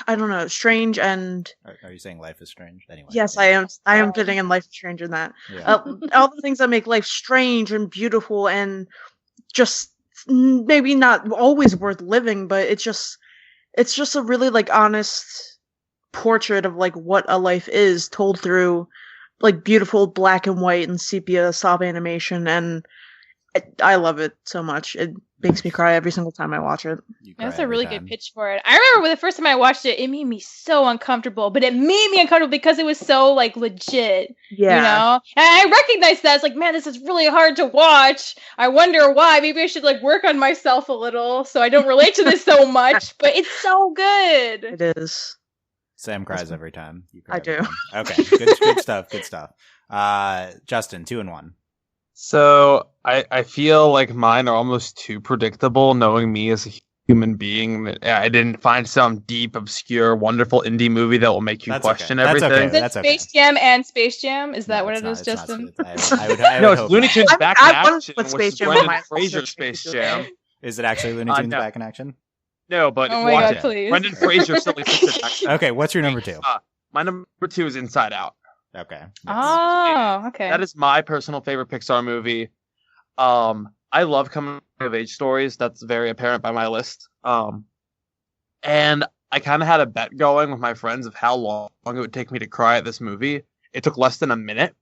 I don't know, strange and... Are you saying life is strange? Anyway. Yes, yeah. I am fitting in life strange in that. Yeah. All the things that make life strange and beautiful and just maybe not always worth living, but it's just a really like honest portrait of like what a life is told through like beautiful black and white and sepia stop animation, and I love it so much. It makes me cry every single time I watch it. That's a really good pitch for it. I remember the first time I watched it, it made me so uncomfortable, but it made me uncomfortable because it was so like legit, Yeah. you know? And I recognized that. It's like, man, this is really hard to watch. I wonder why. Maybe I should like work on myself a little so I don't relate to this so much, but it's so good. It is. Sam cries every time. You cry I every do. time. Okay, good stuff. Good stuff. Justin, 2 and 1. So I feel like mine are almost too predictable, knowing me as a human being. That I didn't find some deep, obscure, wonderful indie movie that will make you That's question okay. That's everything. okay. Is it Space Jam and Space Jam? Is that No, what it's it is, not. Justin? I would No, it's hope Looney not. Tunes Back in I wanted to Action, put which Space is Jam on Brendan my Fraser list. Space Jam. Is it actually Looney Tunes no. back in action? No, but Oh my watch God, it. please. Brendan Fraser silly sister action. Okay, what's your number 2? My number 2 is Inside Out. Okay. Yes. Oh, okay. That is my personal favorite Pixar movie. I love coming of age stories. That's very apparent by my list. And I kind of had a bet going with my friends of how long it would take me to cry at this movie. It took less than a minute.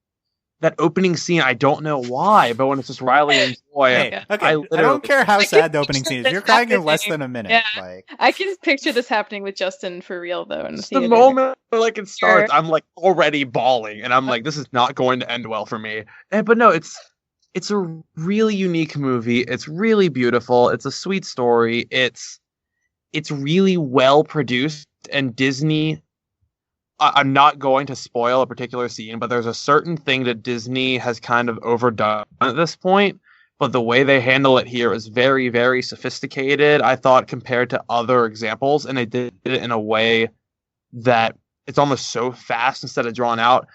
That opening scene, I don't know why, but when it's just Riley and Joy, Hey, okay. I I literally- don't care how I sad the can opening picture scene is. this You're crying in less happening. than a minute. Yeah. Like, I can picture this happening with Justin for real, though. In the just the theater. moment like it starts, Sure. I'm like already bawling, and I'm like, this is not going to end well for me. But no, it's it's a really unique movie. It's really beautiful. It's a sweet story. It's really well produced, and Disney, I'm not going to spoil a particular scene, but there's a certain thing that Disney has kind of overdone at this point, but the way they handle it here is very, very sophisticated, I thought, compared to other examples, and they did it in a way that it's almost so fast instead of drawn out.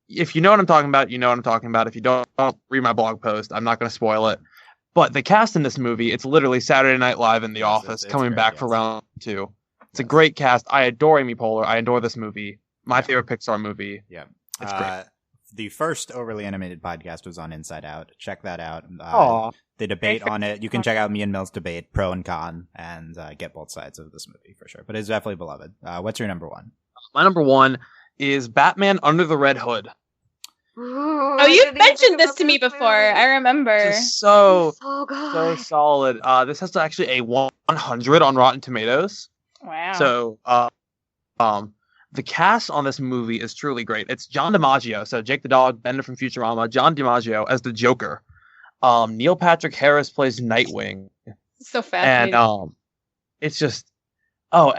If you know what I'm talking about, you know what I'm talking about. If you don't read my blog post. I'm not going to spoil it. But the cast in this movie, it's literally Saturday Night Live in The Office coming great, back for round 2. It's a great cast. I adore Amy Poehler. I adore this movie. My favorite Pixar movie. Yeah. It's great. The first overly animated podcast was on Inside Out. Check that out. The debate on it. You can check out me and Mill's debate, pro and con, and get both sides of this movie for sure. But it's definitely beloved. What's your number one? My number one is Batman Under the Red Hood. Ooh, oh, you mentioned this to me before. I remember. So solid. This has actually a 100 on Rotten Tomatoes. Wow. So, the cast on this movie is truly great. It's John DiMaggio, so Jake the Dog, Bender from Futurama, John DiMaggio as the Joker. Neil Patrick Harris plays Nightwing. So fascinating. And it's just who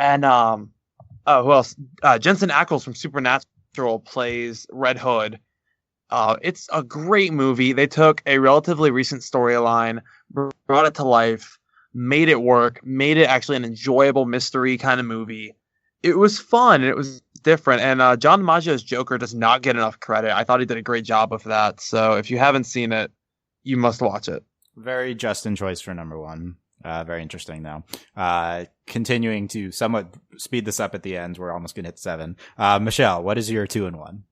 else? Jensen Ackles from Supernatural plays Red Hood. It's a great movie. They took a relatively recent storyline, brought it to life, made it work, made it actually an enjoyable mystery kind of movie. It was fun, and it was different. And John DiMaggio's Joker does not get enough credit. I thought he did a great job of that. So if you haven't seen it, you must watch it. Very Justin choice for number one. Very interesting, though. Continuing to somewhat speed this up at the end. We're almost going to hit 7. Michelle, what is your 2 and 1?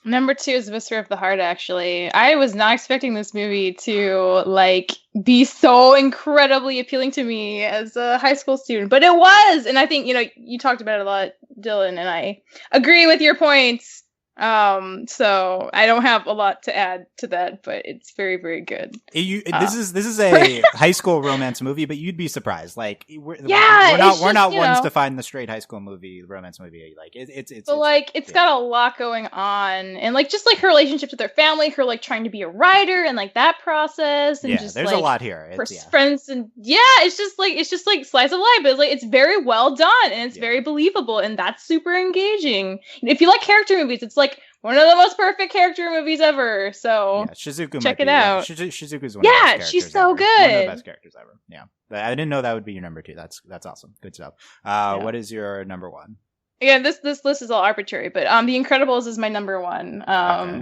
Number 2 is Whisper of the Heart, actually. I was not expecting this movie to, be so incredibly appealing to me as a high school student. But it was! And I think, you talked about it a lot, Dylan, and I agree with your points. So I don't have a lot to add to that, but it's very, very good. This is a high school romance movie, but you'd be surprised. We're not ones to find the straight high school romance movie. It's got a lot going on, and her relationship with her family, her trying to be a writer, and that process, and there's a lot here. Friends, and it's just slice of life, but it's very well done, and it's very believable, and that's super engaging. And if you like character movies, it's one of the most perfect character movies ever. So Shizuku check it out. Shizuku's one of the best characters she's so ever. good. One of the best characters ever. Yeah. I didn't know that would be your number 2. That's awesome. Good stuff. What is your number 1? Again, this list is all arbitrary, but The Incredibles is my number 1.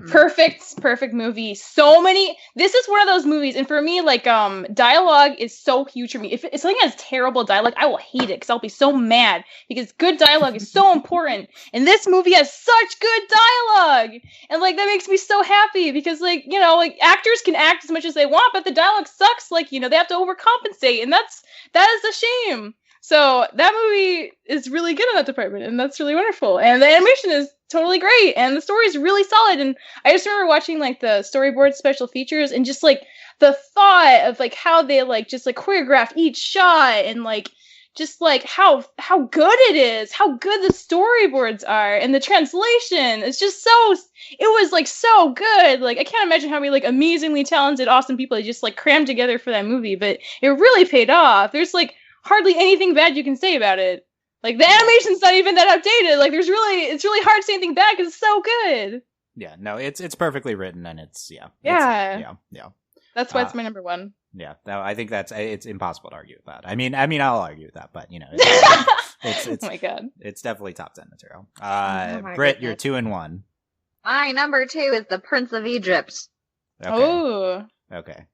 Perfect movie. So many. This is one of those movies, and for me, dialogue is so huge for me. If something has terrible dialogue, I will hate it because I'll be so mad because good dialogue is so important. And this movie has such good dialogue, and that makes me so happy because actors can act as much as they want, but the dialogue sucks. They have to overcompensate, and that is a shame. So that movie is really good in that department, and that's really wonderful. And the animation is totally great, and the story is really solid. And I just remember watching the storyboard special features, and just the thought of how they choreograph each shot, and how good it is, how good the storyboards are, and the translation is just it was so good. I can't imagine how many amazingly talented, awesome people they just crammed together for that movie, but it really paid off. There's hardly anything bad you can say about it. The animation's not even that outdated. It's really hard to say anything bad because it's so good. Yeah, no, it's perfectly written, and it's. That's why it's my number 1. Yeah, no, I think it's impossible to argue with that. I mean, I'll argue with that, but it's oh my god, it's definitely top 10 material. goodness. Britt, you're 2 and 1. My number 2 is The Prince of Egypt. Okay. Oh, okay.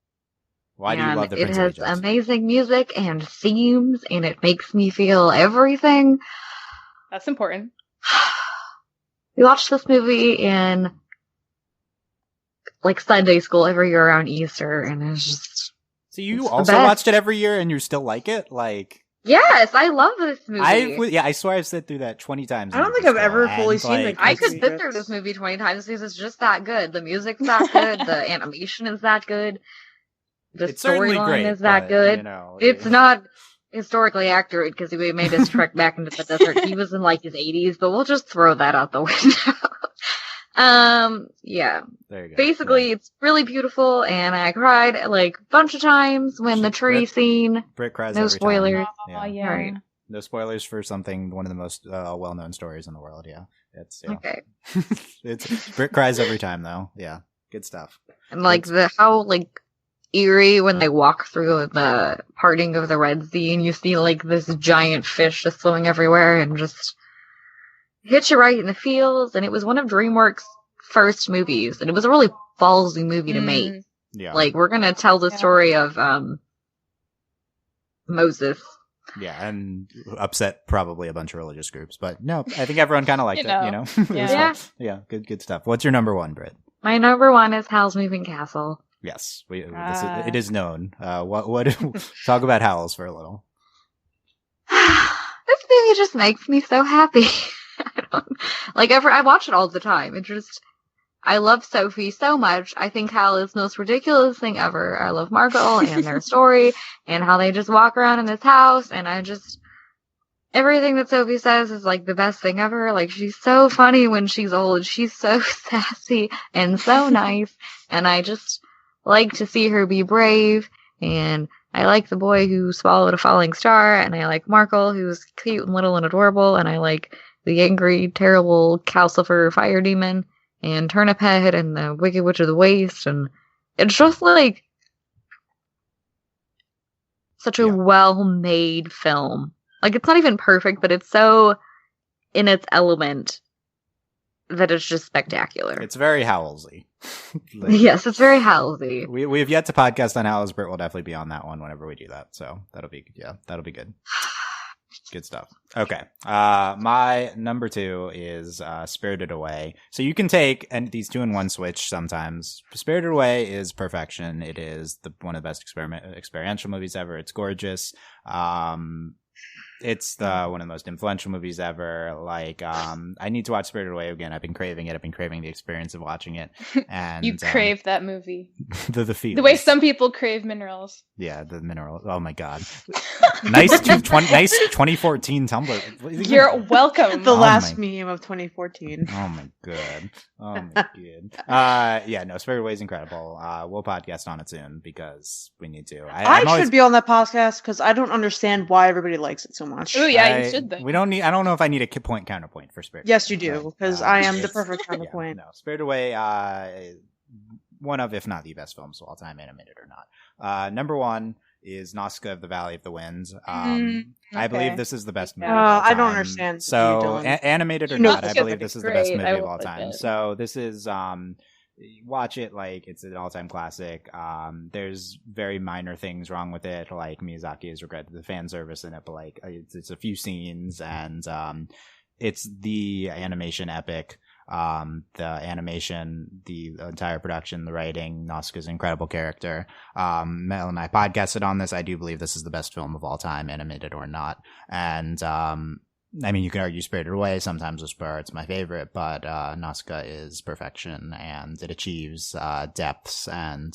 Why do you love The Prince of Egypt? It has amazing music and themes, and it makes me feel everything. That's important. We watched this movie in Sunday school every year around Easter, and it's just. So you also watched it every year, and you still like it? Yes, I love this movie. I swear I've sit through that 20 times. I don't think I've ever fully seen it. I could sit through this movie 20 times because it's just that good. The music's that good. The animation is that good. The storyline is that good. It's not historically accurate because we made his trek back into the desert. He was in his 80s, but we'll just throw that out the window. Yeah. There you go. Basically, it's really beautiful, and I cried like a bunch of times when the tree scene. Brit cries No every spoilers. time. Yeah. Right. No spoilers for one of the most well-known stories in the world. Yeah, Okay. it's Brit cries every time though. Yeah, good stuff. And like how eerie when they walk through the parting of the Red Sea, and you see like this giant fish just swimming everywhere, and just hits you right in the feels. And it was one of DreamWorks' first movies, and it was a really ballsy movie to make. Yeah, Like, we're gonna tell the story of Moses. Yeah, and upset probably a bunch of religious groups, but no, I think everyone kind of liked it. You know, Yeah. Good stuff. What's your number one, Britt? My number one is Howl's Moving Castle. Yes, it is known. What? Talk about Howls for a little. This movie just makes me so happy. I watch it all the time. I love Sophie so much. I think Hal is the most ridiculous thing ever. I love Margot and their story and how they just walk around in this house, and everything that Sophie says is like the best thing ever. Like, she's so funny when she's old. She's so sassy and so nice, and I just like to see her be brave. And I like the boy who swallowed a falling star, and I like Markle, who's cute and little and adorable, and I like the angry, terrible Calcifer fire demon, and Turnip Head, and the Wicked Witch of the Waste, and it's just like such a well-made film. Like, it's not even perfect, but it's so in its element that it's just spectacular. It's very Howlsy. Yes, it's very Howlsy. We have yet to podcast on Howls. Britt will definitely be on that one whenever we do that. So that'll be good. Good stuff. Okay. My number two is Spirited Away. So you can take these 2-in-1 switch sometimes. Spirited Away is perfection. It is one of the best experiential movies ever. It's gorgeous. It's one of the most influential movies ever. Like, I need to watch Spirited Away again. I've been craving it. I've been craving the experience of watching it. And you crave that movie. The feelings. The way some people crave minerals. Yeah, the minerals. Oh my god. Nice 2014 Tumblr. You're welcome. The last meme of 2014. Oh my god. Yeah, no, Spirited Away is incredible. We'll podcast on it soon because we need to. I should be on that podcast because I don't understand why everybody likes it so much. Oh yeah, you should. We don't need. I don't know if I need a point counterpoint for Spirited. Yes, you do, because I am the perfect counterpoint. No, Spirited Away. One of, if not the best films of all time, animated or not. Number one is Nausicaa of the Valley of the Winds. I believe this is the best movie of all time. I don't understand. So, animated or not, I believe this is the best movie of all time. So, this is, watch it like it's an all-time classic. There's very minor things wrong with it, like Miyazaki has regretted the fan service in it, but like, it's a few scenes, and it's the animation epic. The animation, the entire production, the writing, Nausicaa's incredible character. Mel and I podcasted on this. I do believe this is the best film of all time, animated or not. And, I mean, you can argue Spirited Away. Sometimes with Spur, it's my favorite, but, Nausicaa is perfection, and it achieves, depths and,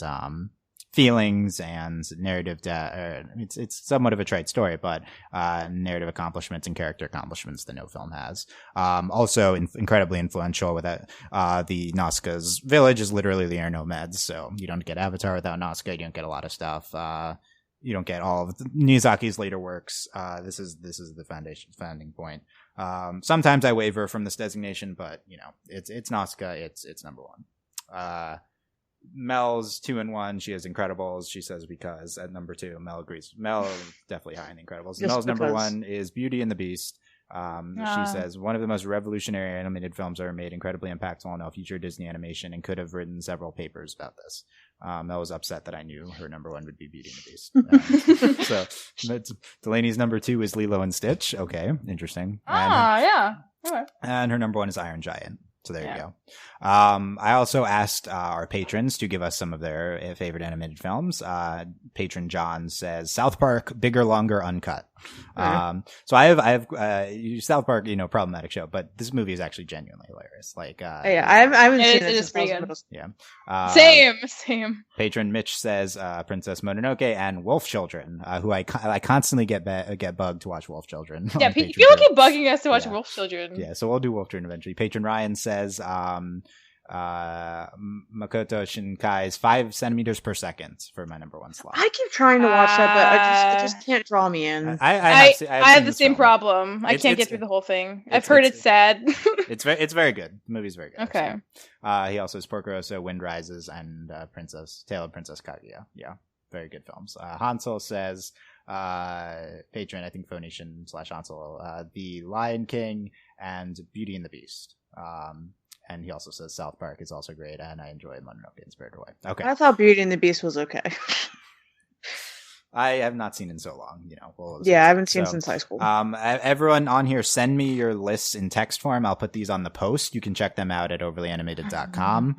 feelings and narrative it's somewhat of a trite story, but narrative accomplishments and character accomplishments that no film has. Also incredibly influential with that. The Nausicaa's village is literally the air nomads, so you don't get Avatar without Nausicaa. You don't get a lot of stuff. You don't get all of Miyazaki's later works. This is the founding point. Sometimes I waver from this designation, but you know, it's Nausicaa. It's number one. Mel's 2-in-1. She has Incredibles. She says because at number 2, Mel agrees. Mel is definitely high in Incredibles. Mel's number 1 is Beauty and the Beast. She says one of the most revolutionary animated films ever made, incredibly impactful on all future Disney animation, and could have written several papers about this. Mel was upset that I knew her number 1 would be Beauty and the Beast. So Delaney's number 2 is Lilo and Stitch. Okay, interesting. Yeah. Okay. And her number 1 is Iron Giant. So there you go. I also asked our patrons to give us some of their favorite animated films. Patron John says South Park, bigger, longer, uncut. So I have South Park, problematic show, but this movie is actually genuinely hilarious. Like, I haven't seen it. It's pretty good. Yeah. Same. Patron Mitch says Princess Mononoke and Wolf Children, who I constantly get bugged to watch Wolf Children. Yeah, people keep bugging us to watch Wolf Children. Yeah, so we'll do Wolf Children eventually. Patron Ryan says Makoto Shinkai's 5 centimeters per second for my number 1 slot. I keep trying to watch that, but it just can't draw me in. I have the same problem. I can't get through the whole thing. I've heard it's sad. It's very good. The movie's very good. Okay. He also has Porco Rosso, Wind Rises, and Tale of Princess Kaguya. Yeah, very good films. Hansel says, patron, I think Phonician / Hansel, The Lion King and Beauty and the Beast. And he also says South Park is also great, and I enjoy Mononoke and Spirited Away. Okay. I thought Beauty and the Beast was okay. I have not seen in so long, I haven't seen since high school. Everyone on here, send me your lists in text form. I'll put these on the post. You can check them out at overlyanimated.com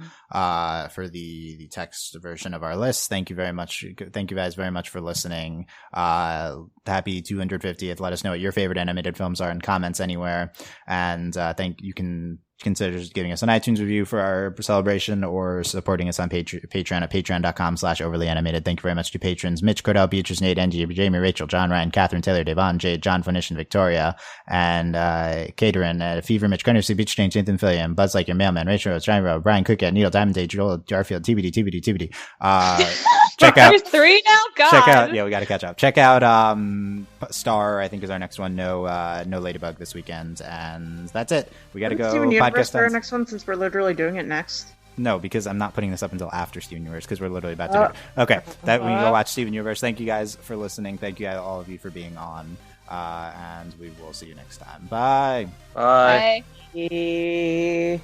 for the text version of our list. Thank you very much. Thank you guys very much for listening. Happy 250th. Let us know what your favorite animated films are in comments anywhere. And you can consider giving us an iTunes review for our celebration or supporting us on Patreon at patreon.com/overlyanimated. Thank you very much to patrons Mitch, Cordell, Beatrice, Nate, Angie, Jamie, Rachel, John, Ryan, Catherine, Taylor, Devon, Jade, John, Fonish, and Victoria, and Caterin, Fever, Mitch, Gunnersy, Beach Change, Nathan, Fillion, Buzz Like Your Mailman, Rachel, Ryan Rowe, Brian Cook, Needle, Diamond Day, Joel, Garfield, TBD. Check out. There's 3 now? God. Check out. Yeah, we got to catch up. Check out Star, I think, is our next one. No Ladybug this weekend. And that's it. We got to go podcast for our next one since we're literally doing it next. No, because I'm not putting this up until after Steven Universe because we're literally about to do it. Okay, we can go watch Steven Universe. Thank you guys for listening. Thank you all of you for being on. And we will see you next time. Bye. Bye. Bye.